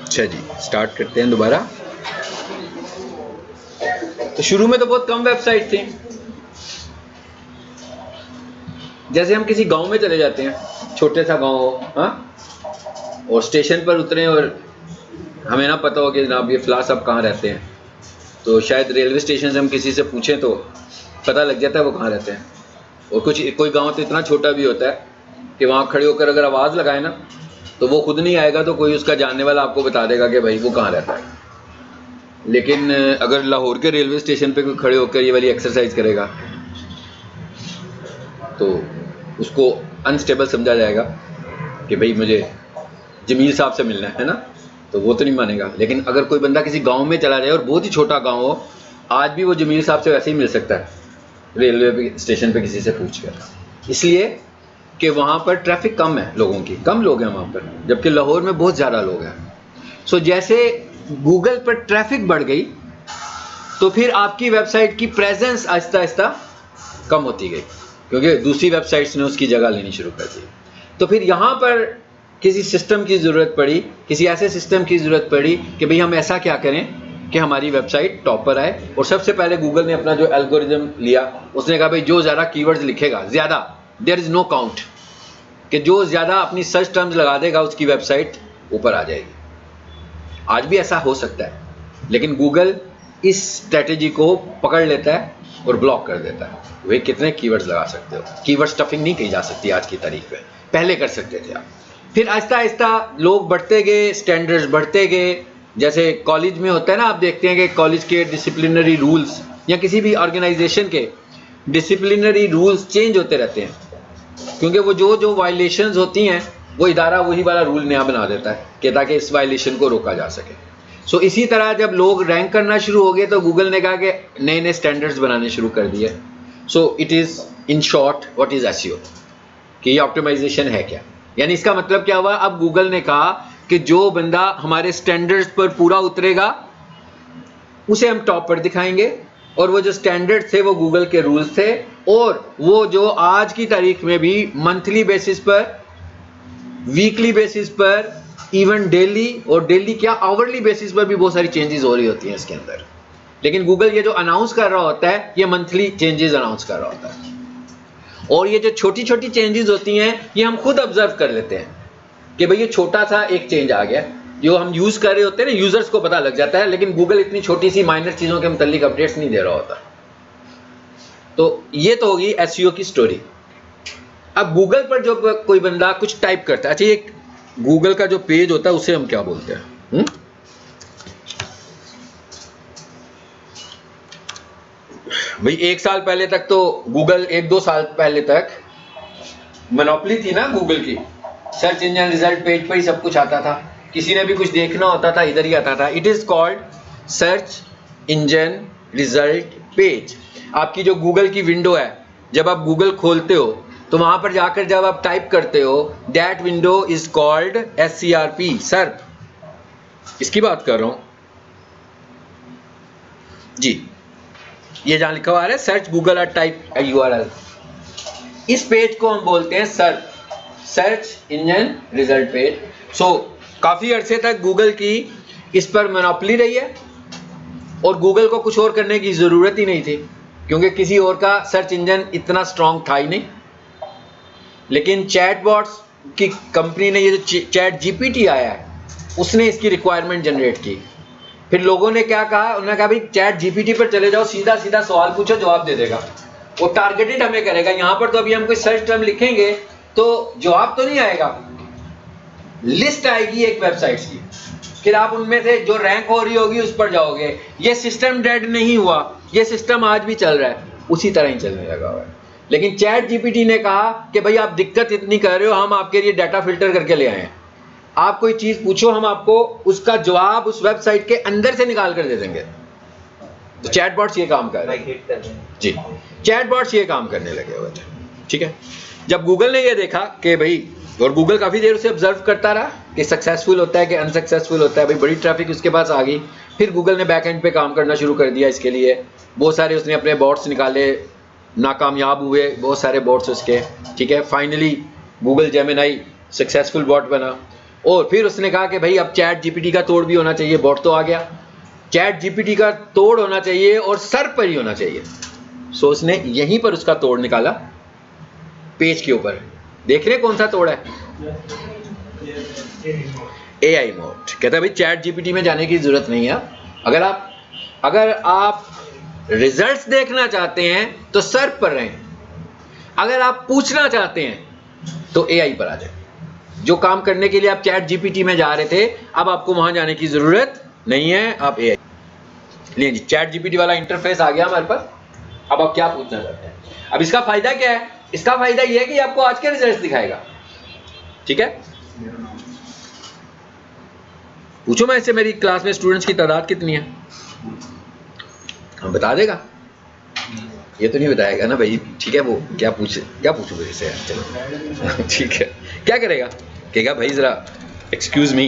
अच्छा जी, स्टार्ट करते हैं दोबारा। तो शुरू में तो बहुत कम वेबसाइट थी। जैसे हम किसी गांव में चले जाते हैं, छोटे सा गांव हो, हाँ, और स्टेशन पर उतरे और हमें ना पता हो कि जनाब ये फलां साहब कहाँ रहते हैं, तो शायद रेलवे स्टेशन से हम किसी से पूछें तो पता लग जाता है वो कहाँ रहते हैं। और कोई गांव तो इतना छोटा भी होता है कि वहाँ खड़े होकर अगर आवाज़ लगाए ना तो वो खुद नहीं आएगा, तो कोई उसका जानने वाला आपको बता देगा कि भाई वो कहाँ रहता है। लेकिन अगर लाहौर के रेलवे स्टेशन पे कोई खड़े होकर ये वाली एक्सरसाइज करेगा तो उसको अनस्टेबल समझा जाएगा कि भाई मुझे जमील साहब से मिलना है ना, तो वो तो नहीं मानेगा। लेकिन अगर कोई बंदा किसी गांव में चला जाए और बहुत ही छोटा गांव हो, आज भी वो जमील साहब से वैसे ही मिल सकता है रेलवे स्टेशन पे किसी से पूछ कर, इसलिए कि वहाँ पर ट्रैफिक कम है, लोगों की कम लोग हैं वहाँ पर, जबकि लाहौर में बहुत ज़्यादा लोग हैं। सो जैसे गूगल पर ट्रैफिक बढ़ गई तो फिर आपकी वेबसाइट की प्रेजेंस आहिस्ता आहिस्ता कम होती गई, क्योंकि दूसरी वेबसाइट्स ने उसकी जगह लेनी शुरू कर दी। तो फिर यहाँ पर किसी सिस्टम की ज़रूरत पड़ी, किसी ऐसे सिस्टम की ज़रूरत पड़ी कि भाई हम ऐसा क्या करें कि हमारी वेबसाइट टॉप पर आए। और सबसे पहले गूगल ने अपना जो एल्गोरिदम लिया, उसने कहा भाई जो ज़्यादा कीवर्ड्स लिखेगा, ज़्यादा, देयर इज़ नो काउंट, कि जो ज़्यादा अपनी सर्च टर्म्स लगा देगा उसकी वेबसाइट ऊपर आ जाएगी। आज भी ऐसा हो सकता है, लेकिन गूगल इस स्ट्रेटेजी को पकड़ लेता है और ब्लॉक कर देता है। वे कितने कीवर्ड्स लगा सकते हो, कीवर्ड स्टफिंग नहीं की जा सकती आज की तारीख में, पहले कर सकते थे आप। फिर आहिस्ता आहिस्ता लोग बढ़ते गए, स्टैंडर्ड्स बढ़ते गए। जैसे कॉलेज में होता है ना, आप देखते हैं कि कॉलेज के डिसिप्लिनरी रूल्स या किसी भी ऑर्गेनाइजेशन के डिसिप्लिनरी रूल्स चेंज होते रहते हैं, क्योंकि वो जो वायलेशंस होती हैं वो इदारा वही वाला रूल नया बना देता है कि ताकि इस वायलेशन को रोका जा सके। सो इसी तरह जब लोग रैंक करना शुरू हो गए तो गूगल ने कहा कि नए नए स्टैंडर्ड्स बनाने शुरू कर दिए। So it is in short what is SEO, कि ये ऑप्टिमाइजेशन है क्या। यानी इसका मतलब क्या हुआ, अब गूगल ने कहा कि जो बंदा हमारे स्टैंडर्ड्स पर पूरा उतरेगा उसे हम टॉप पर दिखाएंगे, और वो जो स्टैंडर्ड थे वो गूगल के रूल्स थे, और वो जो आज की तारीख में भी मंथली बेसिस पर, वीकली बेसिस पर, इवन डेली, और डेली क्या आवरली बेसिस पर भी बहुत सारी चेंजेस हो रही होती हैं इसके अंदर। लेकिन गूगल ये जो अनाउंस कर रहा होता है ये मंथली चेंजेस अनाउंस कर रहा होता है, और ये जो छोटी छोटी चेंजेस होती हैं ये हम खुद ऑब्जर्व कर लेते हैं कि भाई ये छोटा सा एक चेंज आ गया, जो हम यूज कर रहे होते हैं ना, यूजर्स को पता लग जाता है, लेकिन गूगल इतनी छोटी सी माइनर चीजों के मुतालिक अपडेट्स नहीं दे रहा होता। तो ये तो होगी एसईओ की स्टोरी। अब गूगल पर जब कोई बंदा कुछ टाइप करता है, अच्छा ये गूगल का जो पेज होता है उसे हम क्या बोलते हैं, भाई 1 साल पहले तक तो गूगल, 1-2 साल पहले तक मोनोपोली थी ना गूगल की। सर्च इंजन रिजल्ट पेज पर ही सब कुछ आता था, किसी ने भी कुछ देखना होता था इधर ही आता था। It is called search engine result page. आपकी जो गूगल की विंडो है, जब आप गूगल खोलते हो तो वहां पर जाकर जब आप टाइप करते हो, that window is called SERP, सर्प। इसकी बात कर रहा हूं जी, ये जहां लिखा हुआ है सर्च गूगल और टाइप URL, इस पेज को हम बोलते हैं सर्प, सर्च इंजन रिजल्ट पेज। सो काफी अरसे तक गूगल की इस पर मोनोपोली रही है और गूगल को कुछ और करने की जरूरत ही नहीं थी, क्योंकि किसी और का सर्च इंजन इतना स्ट्रांग था ही नहीं। लेकिन चैटबॉट्स की कंपनी ने, ये जो चैट GPT आया है, उसने इसकी रिक्वायरमेंट जनरेट की। फिर लोगों ने क्या कहा, उन्होंने कहा भाई चैट GPT पर चले जाओ, सीधा सीधा सवाल पूछो, जवाब दे देगा, वो टारगेटेड हमें करेगा। यहां पर तो अभी हम कोई सर्च टर्म लिखेंगे तो जवाब तो नहीं आएगा, लिस्ट आएगी एक वेबसाइट्स की, फिर आप उनमें से जो रैंक हो रही होगी उस पर जाओगे। ये सिस्टम डेड नहीं हुआ, ये सिस्टम आज भी चल रहा है, उसी तरह ही चलने लगा हुआ है। लेकिन चैट GPT ने कहा कि भाई आप दिक्कत इतनी कर रहे हो, हम आपके लिए डाटा फिल्टर करके ले आए हैं, आप कोई चीज पूछो, हम आपको उसका जवाब उस वेबसाइट के अंदर से निकाल कर दे देंगे। तो चैटबॉट्स ये काम कर रहे हैं जी, चैटबॉट्स ये काम करने लगे हुए थे। ठीक है, जब गूगल ने ये देखा कि भाई, और गूगल काफी देर उसे ऑब्जर्व करता रहा कि सक्सेसफुल होता है कि अनसक्सेसफुल होता है, भाई बड़ी ट्रैफिक उसके पास आ गई। फिर गूगल ने बैक एंड पे काम करना शुरू कर दिया इसके लिए, बहुत सारे उसने अपने बॉट्स निकाले, नाकामयाब हुए बहुत सारे बॉट्स उसके। ठीक है, finally Google Gemini successful bot बना। और फिर उसने कहा कि भाई अब चैट GPT का तोड़ भी होना चाहिए, बॉट तो आ गया, चैट GPT का तोड़ होना चाहिए और सर पर ही होना चाहिए। सो उसने यहीं पर उसका तोड़ निकाला, पेज के ऊपर। देख रहे कौन सा तोड़ है? AI mode. कहता है भाई चैट GPT में जाने की जरूरत नहीं है, अगर आप रिजल्ट्स देखना चाहते हैं तो सर्च पर रहें, अगर आप पूछना चाहते हैं तो AI पर आ जाए। जो काम करने के लिए आप चैट GPT में जा रहे थे, अब आपको वहां जाने की जरूरत नहीं है, आप AI। जी, चैट GPT वाला इंटरफेस आ गया हमारे पास। अब आप क्या पूछना चाहते हैं? अब इसका फायदा क्या है? इसका फायदा यह है कि आपको आज के रिजल्ट्स दिखाएगा। ठीक है, पूछो मैं इससे, मेरी क्लास में स्टूडेंट्स की तादाद कितनी है? हम बता देगा, ये तो नहीं बताएगा ना भाई। ठीक है, वो क्या पूछो मेरे से? चलो ठीक है, क्या करेगा? कहेगा भाई जरा एक्सक्यूज मी।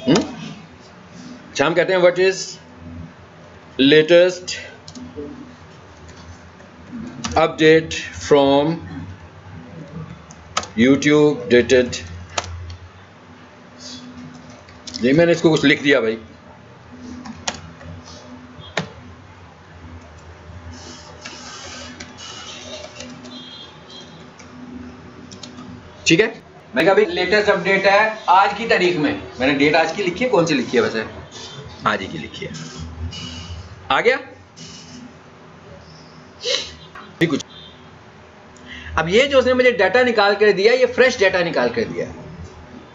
हम कहते हैं what is latest update from YouTube dated. नहीं, मैंने इसको कुछ लिख दिया भाई। ठीक है, मैं कहा भाई लेटेस्ट अपडेट है आज की तारीख में। मैंने डेट आज की लिखी है, कौन सी लिखी है वैसे? आज ही की लिखी है। आ गया कुछ। अब ये जो उसने मुझे डाटा निकाल कर दिया, ये फ्रेश डाटा निकाल कर दिया।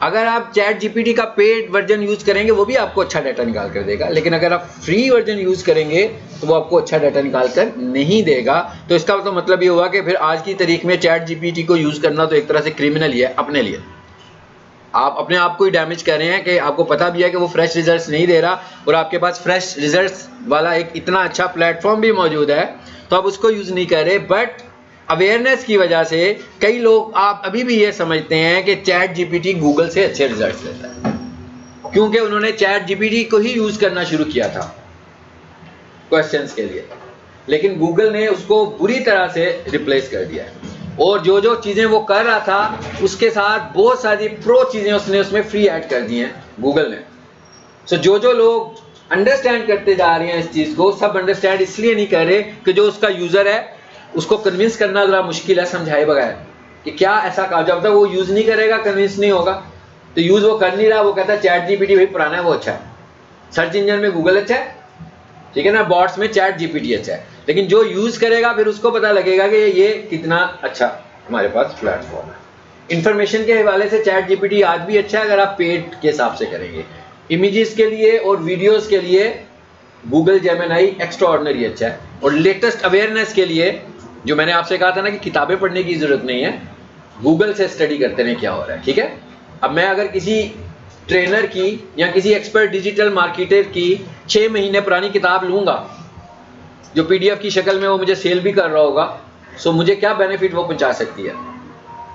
अगर आप चैट GPT का पेड वर्जन यूज करेंगे वो भी आपको अच्छा डाटा निकाल कर देगा, लेकिन अगर आप फ्री वर्जन यूज करेंगे तो वो आपको अच्छा डाटा निकाल कर नहीं देगा। तो इसका तो मतलब ये हुआ कि फिर आज की तारीख में चैट GPT को यूज करना तो एक तरह से क्रिमिनल ही है अपने लिए। आप अपने आप को ही डैमेज कर रहे हैं कि आपको पता भी है कि वो फ्रेश रिजल्ट्स नहीं दे रहा, और आपके पास फ्रेश रिजल्ट्स वाला एक इतना अच्छा प्लेटफॉर्म भी मौजूद है तो आप उसको यूज नहीं कर रहे। बट अवेयरनेस की वजह से कई लोग आप अभी भी ये समझते हैं कि चैट GPT गूगल से अच्छे रिजल्ट्स देता है, क्योंकि उन्होंने चैट GPT को ही यूज करना शुरू किया था क्वेश्चंस के लिए, लेकिन गूगल ने उसको बुरी तरह से रिप्लेस कर दिया है। और जो जो चीजें वो कर रहा था उसके साथ बहुत सारी प्रो चीजें उसने उसमें फ्री ऐड कर दी हैं गूगल ने। सो जो लोग अंडरस्टैंड करते जा रहे हैं इस चीज को, सब अंडरस्टैंड इसलिए नहीं कर रहे कि जो उसका यूजर है उसको कन्विंस करना जरा मुश्किल है समझाए बगैर कि क्या ऐसा कहा। जब तक वो यूज नहीं करेगा कन्विंस नहीं होगा। तो यूज वो कर नहीं रहा, वो कहता है चैट GPT भाई पुराना है वो अच्छा है, सर्च इंजन में गूगल अच्छा है, ठीक है ना, बॉट्स में चैट GPT अच्छा है। लेकिन जो यूज करेगा फिर उसको पता लगेगा कि ये कितना अच्छा हमारे पास प्लेटफॉर्म है। इंफॉर्मेशन के हवाले से चैट GPT आज भी अच्छा है अगर आप पेड के हिसाब से करेंगे। इमेजेस के लिए और वीडियोस के लिए गूगल जेमिनाई एक्स्ट्राऑर्डिनरी अच्छा है। और लेटेस्ट अवेयरनेस के लिए जो मैंने आपसे कहा था ना कि किताबें पढ़ने की ज़रूरत नहीं है, गूगल से स्टडी करते रहें क्या हो रहा है, ठीक है। अब मैं अगर किसी ट्रेनर की या किसी एक्सपर्ट डिजिटल मार्केटर की 6 महीने पुरानी किताब लूँगा जो PDF की शक्ल में वो मुझे सेल भी कर रहा होगा, सो मुझे क्या बेनिफिट वो पहुँचा सकती है।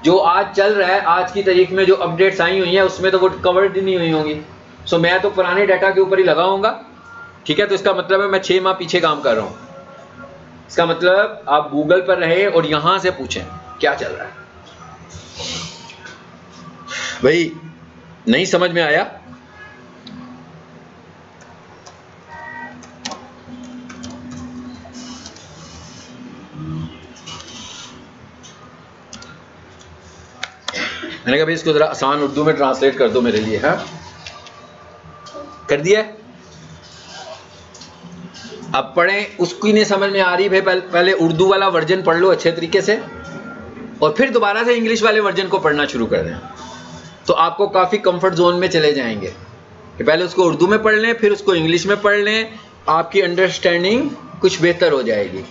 जो आज चल रहा है, आज की तारीख में जो अपडेट्स आई हुई हैं उसमें तो वो कवर्ड ही नहीं हुई होंगी। सो मैं तो पुराने डाटा के ऊपर ही लगाऊंगा, ठीक है। तो इसका मतलब है मैं 6 माह पीछे काम कर रहा हूँ। इसका मतलब आप गूगल पर रहें और यहां से पूछें क्या चल रहा है। भाई नहीं समझ में आया? मैंने कहा भाई इसको जरा आसान उर्दू में ट्रांसलेट कर दो मेरे लिए। है कर दिया? अब पढ़ें, उसकी नहीं समझ में आ रही भाई पहले उर्दू वाला वर्जन पढ़ लो अच्छे तरीके से और फिर दोबारा से इंग्लिश वाले वर्जन को पढ़ना शुरू कर दें, तो आपको काफ़ी कंफर्ट जोन में चले जाएंगे कि पहले उसको उर्दू में पढ़ लें फिर उसको इंग्लिश में पढ़ लें, आपकी अंडरस्टैंडिंग कुछ बेहतर हो जाएगी।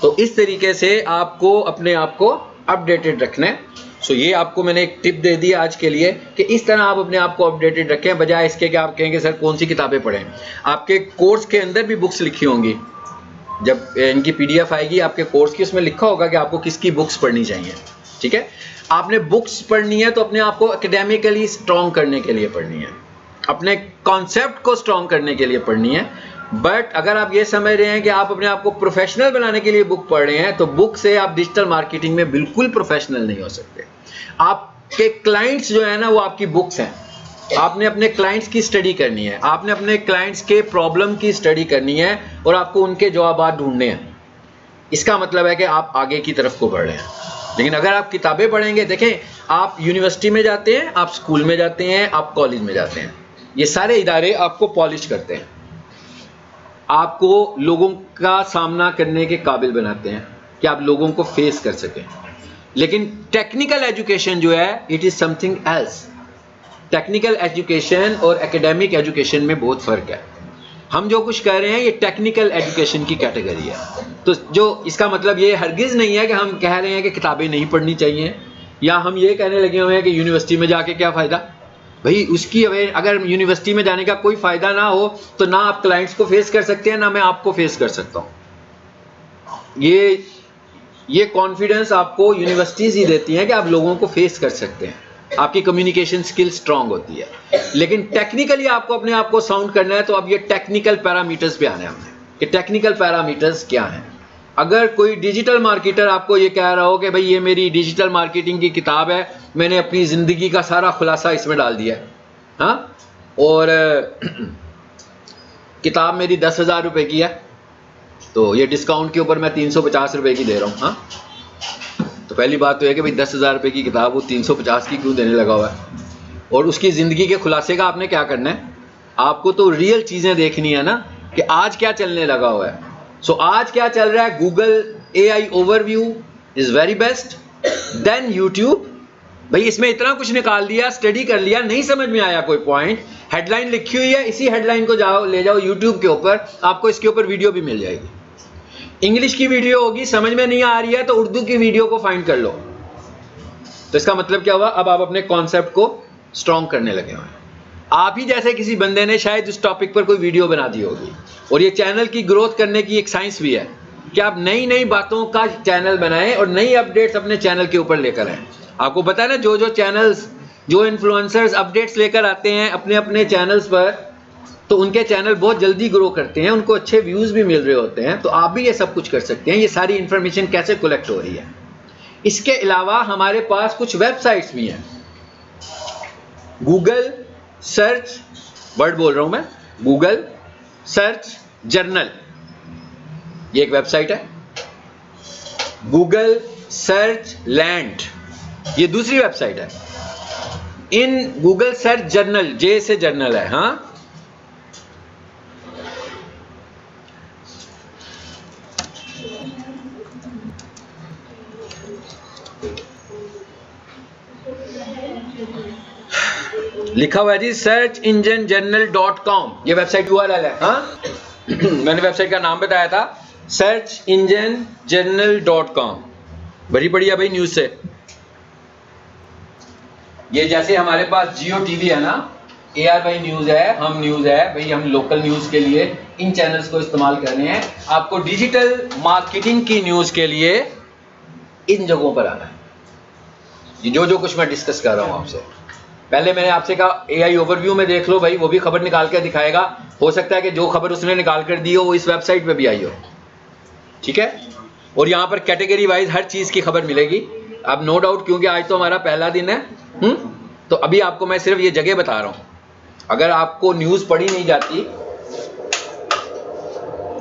तो इस तरीके से आपको अपने आप को अपडेटेड रखना है। सो ये आपको मैंने एक टिप दे दी आज के लिए कि इस तरह आप अपने आप को अपडेटेड रखें, बजाय इसके कि आप कहेंगे सर कौन सी किताबें पढ़ें। आपके कोर्स के अंदर भी बुक्स लिखी होंगी, जब इनकी PDF आएगी आपके कोर्स की, उसमें लिखा होगा कि आपको किसकी बुक्स पढ़नी चाहिए, ठीक है। आपने बुक्स पढ़नी है तो अपने आप को एकेडमिकली स्ट्रॉन्ग करने के लिए पढ़नी है, अपने कॉन्सेप्ट को स्ट्रॉन्ग करने के लिए पढ़नी है। बट अगर आप ये समझ रहे हैं कि आप अपने आप को प्रोफेशनल बनाने के लिए बुक पढ़ रहे हैं, तो बुक से आप डिजिटल मार्केटिंग में बिल्कुल प्रोफेशनल नहीं हो सकते। आपके क्लाइंट्स जो है ना वो आपकी बुक्स हैं। आपने अपने क्लाइंट्स की स्टडी करनी है, आपने अपने क्लाइंट्स के प्रॉब्लम की स्टडी करनी है और आपको उनके जवाब ढूंढने हैं। इसका मतलब है कि आप आगे की तरफ को बढ़ रहे हैं। लेकिन अगर आप किताबें पढ़ेंगे, देखें आप यूनिवर्सिटी में जाते हैं, आप स्कूल में जाते हैं, आप कॉलेज में जाते हैं, ये सारे इदारे आपको पॉलिश करते हैं, आपको लोगों का सामना करने के काबिल बनाते हैं कि आप लोगों को फेस कर सकें। लेकिन टेक्निकल एजुकेशन जो है it is something else. Technical education और एकेडमिक एजुकेशन में बहुत फर्क है। हम जो कुछ कह रहे हैं ये टेक्निकल एजुकेशन की कैटेगरी है। तो जो इसका मतलब ये हरगिज़ नहीं है कि हम कह रहे हैं कि किताबें नहीं पढ़नी चाहिए, या हम ये कहने लगे हुए हैं कि यूनिवर्सिटी में जाके क्या फ़ायदा। भाई उसकी अगर यूनिवर्सिटी में जाने का कोई फ़ायदा ना हो तो ना आप क्लाइंट्स को फेस कर सकते हैं, ना मैं आपको फेस कर सकता हूँ। ये कॉन्फिडेंस आपको यूनिवर्सिटीज़ ही देती हैं कि आप लोगों को फेस कर सकते हैं, आपकी कम्युनिकेशन स्किल स्ट्रांग होती है। लेकिन टेक्निकली आपको अपने आप को साउंड करना है, तो अब ये टेक्निकल पैरामीटर्स पे आना है हमने कि टेक्निकल पैरामीटर्स क्या हैं। अगर कोई डिजिटल मार्केटर आपको ये कह रहा हो कि भाई ये मेरी डिजिटल मार्केटिंग की किताब है, मैंने अपनी ज़िंदगी का सारा खुलासा इसमें डाल दिया है, हाँ, और किताब मेरी 10,000 रुपये की है, तो ये डिस्काउंट के ऊपर मैं 350 रुपये की दे रहा हूँ, हाँ। तो पहली बात तो है कि भाई 10,000 रुपये की किताब वो 350 की क्यों देने लगा हुआ है। और उसकी ज़िंदगी के खुलासे का आपने क्या करना है, आपको तो रियल चीज़ें देखनी है ना कि आज क्या चलने लगा हुआ है। सो आज क्या चल रहा है, Google AI overview is very best, then YouTube. भाई इसमें इतना कुछ निकाल दिया, स्टडी कर लिया, नहीं समझ में आया कोई पॉइंट, हेडलाइन लिखी हुई है, इसी हेडलाइन को जाओ ले जाओ यूट्यूब के ऊपर, आपको इसके ऊपर वीडियो भी मिल जाएगी। इंग्लिश की वीडियो होगी, समझ में नहीं आ रही है तो उर्दू की वीडियो को फाइंड कर लो। तो इसका मतलब क्या हुआ, अब आप अपने कॉन्सेप्ट को स्ट्रॉन्ग करने लगे हुए हैं। आप ही जैसे किसी बंदे ने शायद उस टॉपिक पर कोई वीडियो बना दी होगी। और ये चैनल की ग्रोथ करने की एक साइंस भी है कि आप नई नई बातों का चैनल बनाएं और नई अपडेट्स अपने चैनल के ऊपर लेकर आएं। आपको पता है ना, जो चैनल्स, जो इन्फ्लुएंसर्स अपडेट्स लेकर आते हैं अपने अपने चैनल्स पर, तो उनके चैनल बहुत जल्दी ग्रो करते हैं, उनको अच्छे व्यूज़ भी मिल रहे होते हैं। तो आप भी ये सब कुछ कर सकते हैं। ये सारी इन्फॉर्मेशन कैसे कलेक्ट हो रही है। इसके अलावा हमारे पास कुछ वेबसाइट्स भी हैं। गूगल सर्च वर्ड बोल रहा हूं मैं, गूगल सर्च जर्नल, ये एक वेबसाइट है। गूगल सर्च लैंड, ये दूसरी वेबसाइट है। इन गूगल सर्च जर्नल, जे से जर्नल है, हाँ, लिखा हुआ है जी searchenginejurnal.com, ये वेबसाइट URL है, हाँ। मैंने वेबसाइट का नाम बताया था searchenginejournal.com, बड़ी बढ़िया भाई न्यूज़ से। ये जैसे हमारे पास जियो टीवी है ना, AR भाई न्यूज़ है, हम न्यूज़ है भाई, हम लोकल न्यूज़ के लिए इन चैनल्स को इस्तेमाल कर रहे हैं। आपको डिजिटल मार्केटिंग की न्यूज़ के लिए इन जगहों पर आना है। ये जो कुछ मैं डिस्कस कर रहा हूँ आपसे, पहले मैंने आपसे कहा AI ओवरव्यू में देख लो भाई, वो भी खबर निकाल कर दिखाएगा। हो सकता है कि जो खबर उसने निकाल कर दी हो वो इस वेबसाइट पे भी आई हो, ठीक है। और यहाँ पर कैटेगरी वाइज हर चीज़ की खबर मिलेगी। अब नो डाउट, क्योंकि आज तो हमारा पहला दिन है, तो अभी आपको मैं सिर्फ ये जगह बता रहा हूँ। अगर आपको न्यूज़ पढ़ी नहीं जाती,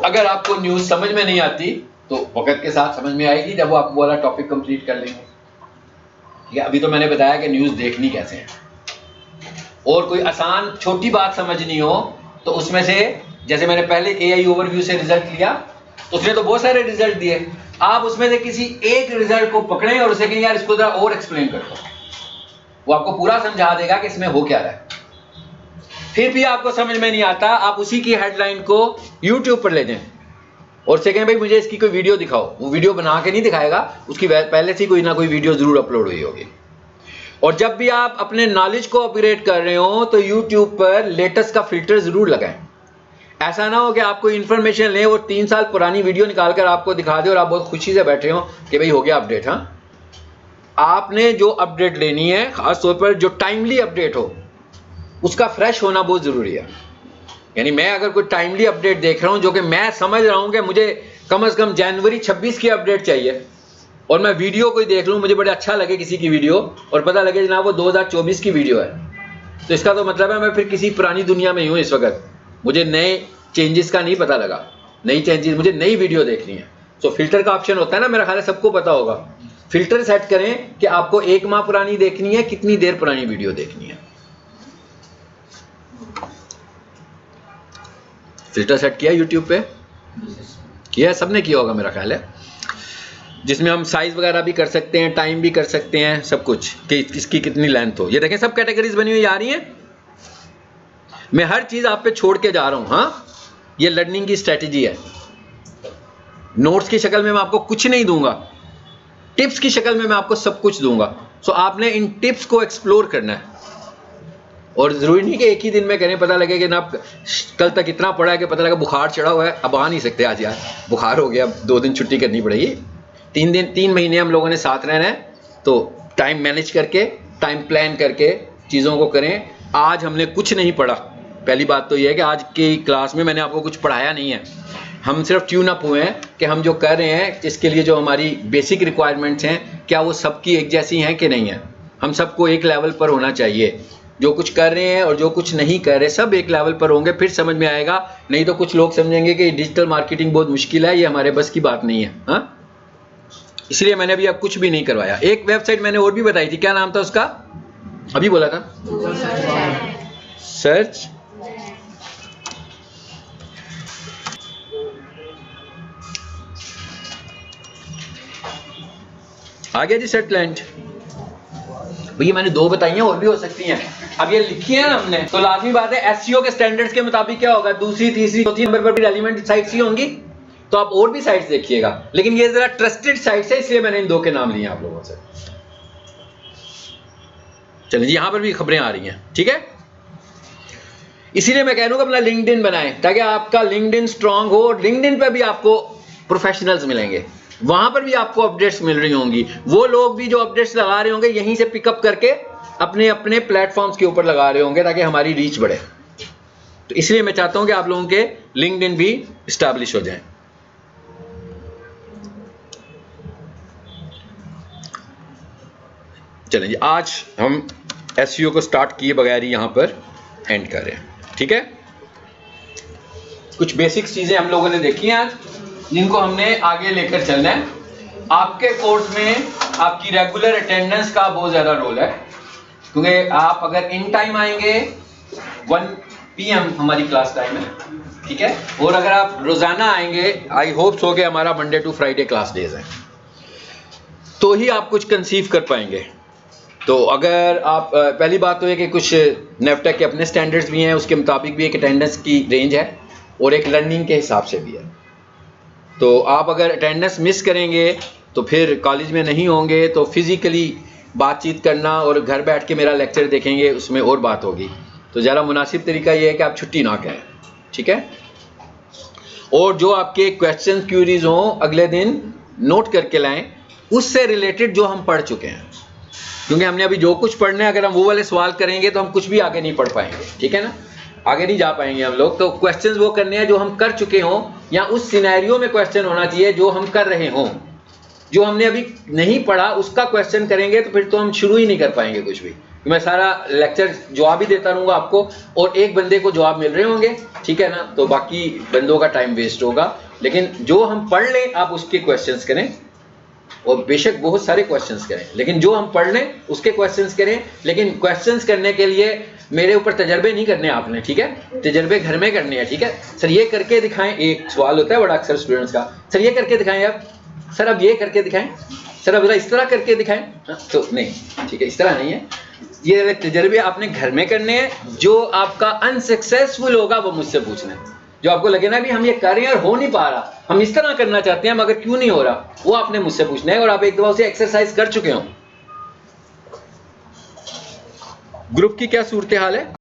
अगर आपको न्यूज़ समझ में नहीं आती, तो वक्त के साथ समझ में आएगी जब वो आप वो वाला टॉपिक कंप्लीट कर लेंगे, ठीक है। अभी तो मैंने बताया कि न्यूज़ देखनी कैसे है, और कोई आसान छोटी बात समझनी हो तो उसमें से, जैसे मैंने पहले AI ओवरव्यू से रिजल्ट लिया, तो उसने तो बहुत सारे रिजल्ट दिए, आप उसमें से किसी एक रिजल्ट को पकड़ें और उसे कहें यार इसको जरा और एक्सप्लेन कर दो, वो आपको पूरा समझा देगा कि इसमें हो क्या रहा है। फिर भी आपको समझ में नहीं आता, आप उसी की हेडलाइन को YouTube पर ले जाएं और से कहें भाई मुझे इसकी कोई वीडियो दिखाओ, वो वीडियो बना के नहीं दिखाएगा, उसकी पहले से कोई ना कोई वीडियो जरूर अपलोड हुई होगी। और जब भी आप अपने नॉलेज को अपग्रेड कर रहे हो तो YouTube पर लेटेस्ट का फिल्टर जरूर लगाएं। ऐसा ना हो कि आपको इन्फॉर्मेशन ले, वो 3 साल पुरानी वीडियो निकाल कर आपको दिखा दे और आप बहुत खुशी से बैठे हो कि भाई हो गया अपडेट। हाँ, आपने जो अपडेट लेनी है, खासतौर पर जो टाइमली अपडेट हो, उसका फ्रेश होना बहुत जरूरी है। यानी मैं अगर कोई टाइमली अपडेट देख रहा हूं जो कि मैं समझ रहा हूं कि मुझे कम से कम जनवरी 26 की अपडेट चाहिए, और मैं वीडियो कोई देख लूं, मुझे बड़ा अच्छा लगे किसी की वीडियो और पता लगे जनाब वो 2024 की वीडियो है, तो इसका तो मतलब है मैं फिर किसी पुरानी दुनिया में ही हूं इस वक्त, मुझे नए चेंजेस का नहीं पता लगा, नई चेंजेस, मुझे नई वीडियो देखनी है। तो फिल्टर का ऑप्शन होता है ना, मेरा ख्याल है सबको पता होगा। फिल्टर सेट करें कि आपको 1 माह पुरानी देखनी है, कितनी देर पुरानी वीडियो देखनी है। फिल्टर सेट किया YouTube पे? किया, सबने किया होगा मेरा ख्याल है, जिसमें हम साइज वगैरह भी कर सकते हैं, टाइम भी कर सकते हैं, सब कुछ कि किसकी कितनी लेंथ हो। ये देखें सब कैटेगरीज बनी हुई आ रही हैं। मैं हर चीज आप पे छोड़ के जा रहा हूं। हाँ, ये लर्निंग की स्ट्रेटेजी है। नोट्स की शक्ल में मैं आपको कुछ नहीं दूंगा, टिप्स की शक्ल में मैं आपको सब कुछ दूंगा। सो आपने इन टिप्स को एक्सप्लोर करना है, और जरूरी नहीं कि एक ही दिन में करें। पता लगे कि ना कल तक इतना पड़ा है कि पता लगा बुखार चढ़ा हुआ है, अब आ नहीं सकते, आज यार बुखार हो गया, 2 दिन छुट्टी करनी पड़ेगी। 3 महीने हम लोगों ने साथ रहना है, तो टाइम मैनेज करके, टाइम प्लान करके चीज़ों को करें। आज हमने कुछ नहीं पढ़ा, पहली बात तो यह है कि आज की क्लास में मैंने आपको कुछ पढ़ाया नहीं है, हम सिर्फ ट्यून अप हुए हैं कि हम जो कर रहे हैं इसके लिए जो हमारी बेसिक रिक्वायरमेंट्स हैं, क्या वो सबकी एक जैसी हैं कि नहीं है। हम सबको एक लेवल पर होना चाहिए, जो कुछ कर रहे हैं और जो कुछ नहीं कर रहे सब एक लेवल पर होंगे, फिर समझ में आएगा। नहीं तो कुछ लोग समझेंगे कि डिजिटल मार्केटिंग बहुत मुश्किल है, ये हमारे बस की बात नहीं है। हाँ, इसलिए मैंने अभी अब कुछ भी नहीं करवाया। एक वेबसाइट मैंने और भी बताई थी, क्या नाम था उसका, अभी बोला था, सर्च आ गया जी, सेटलैंड। भैया मैंने 2 बताई हैं, और भी हो सकती हैं। अब ये लिखी है ना हमने, तो लाजमी बात है एसईओ के स्टैंडर्ड्स के मुताबिक क्या होगा, दूसरी, तीसरी, चौथी नंबर पर भी रेलेवेंट साइट्स ही होंगी। तो आप और भी साइट्स देखिएगा, लेकिन ये जरा ट्रस्टेड साइट्स है, इसलिए मैंने इन 2 के नाम लिए आप लोगों से। चलिए जी, यहां पर भी खबरें आ रही हैं, ठीक है। इसीलिए मैं कह रहा हूं अपना लिंक्डइन बनाएं, ताकि आपका लिंक्डइन स्ट्रांग हो। लिंक्डइन पे भी आपको प्रोफेशनल्स मिलेंगे, वहां पर भी आपको अपडेट्स मिल रही होंगी। वो लोग भी जो अपडेट्स लगा रहे होंगे यहीं से पिकअप करके अपने अपने प्लेटफॉर्म्स के ऊपर लगा रहे होंगे, ताकि हमारी रीच बढ़े। तो इसलिए मैं चाहता हूं कि आप लोगों के लिंक्डइन भी इस्टेब्लिश हो जाएं। चलें जी, आज हम एसईओ को स्टार्ट किए बगैर ही यहां पर एंड कर रहे हैं, ठीक है। कुछ बेसिक चीजें हम लोगों ने देखी हैं आज, जिनको हमने आगे लेकर चलना है। आपके कोर्स में आपकी रेगुलर अटेंडेंस का बहुत ज्यादा रोल है, क्योंकि आप अगर इन टाइम आएंगे, 1 PM हमारी क्लास टाइम है, ठीक है। और अगर आप रोजाना आएंगे, आई होप सो कि हमारा Monday to Friday class days है, तो ही आप कुछ कंसीव कर पाएंगे। तो अगर आप पहली बात तो है कि कुछ नेफटेक के अपने स्टैंडर्ड्स भी हैं, उसके मुताबिक भी एक अटेंडेंस की रेंज है और एक लर्निंग के हिसाब से भी है। तो आप अगर अटेंडेंस मिस करेंगे तो फिर कॉलेज में नहीं होंगे, तो फिज़िकली बातचीत करना और घर बैठ के मेरा लेक्चर देखेंगे उसमें और बात होगी। तो ज़रा मुनासिब तरीका ये है कि आप छुट्टी ना करें, ठीक है। और जो आपके क्वेश्चन क्यूरीज हों अगले दिन नोट करके लाएं, उससे रिलेटेड जो हम पढ़ चुके हैं, क्योंकि हमने अभी जो कुछ पढ़ना है अगर हम वो वाले सवाल करेंगे तो हम कुछ भी आगे नहीं पढ़ पाएंगे, ठीक है ना, आगे नहीं जा पाएंगे हम लोग। तो क्वेश्चंस वो करने हैं जो हम कर चुके हों, या उस सिनेरियो में क्वेश्चन होना चाहिए जो हम कर रहे हों। जो हमने अभी नहीं पढ़ा उसका क्वेश्चन करेंगे तो फिर तो हम शुरू ही नहीं कर पाएंगे कुछ भी। मैं सारा लेक्चर जवाब ही देता रहूँगा आपको और एक बंदे को जवाब मिल रहे होंगे, ठीक है ना, तो बाकी बंदों का टाइम वेस्ट होगा। लेकिन जो हम पढ़ लें आप उसके क्वेश्चंस करें, और बेशक बहुत सारे क्वेश्चंस करें, लेकिन जो हम पढ़ लें उसके क्वेश्चंस करें। लेकिन क्वेश्चंस करने के लिए मेरे ऊपर तजर्बे नहीं करने आपने, ठीक है, तजर्बे घर में करने हैं, ठीक है। सर ये करके दिखाएं, एक सवाल होता है बड़ा अक्सर स्टूडेंट्स का, सर ये करके दिखाएं आप, सर अब ये करके दिखाएं, सर अब इस तरह करके दिखाएं। तो नहीं, ठीक है, इस तरह नहीं है, ये तजर्बे आपने घर में करने हैं। जो आपका अनसक्सेसफुल होगा वो मुझसे पूछना है। जो आपको लगे ना भी हम ये कर रहे हैं और हो नहीं पा रहा, हम इस तरह करना चाहते हैं मगर क्यों नहीं हो रहा, वो आपने मुझसे पूछना है। और आप एक दफा उसे एक्सरसाइज कर चुके हो। ग्रुप की क्या सूरत हाल है?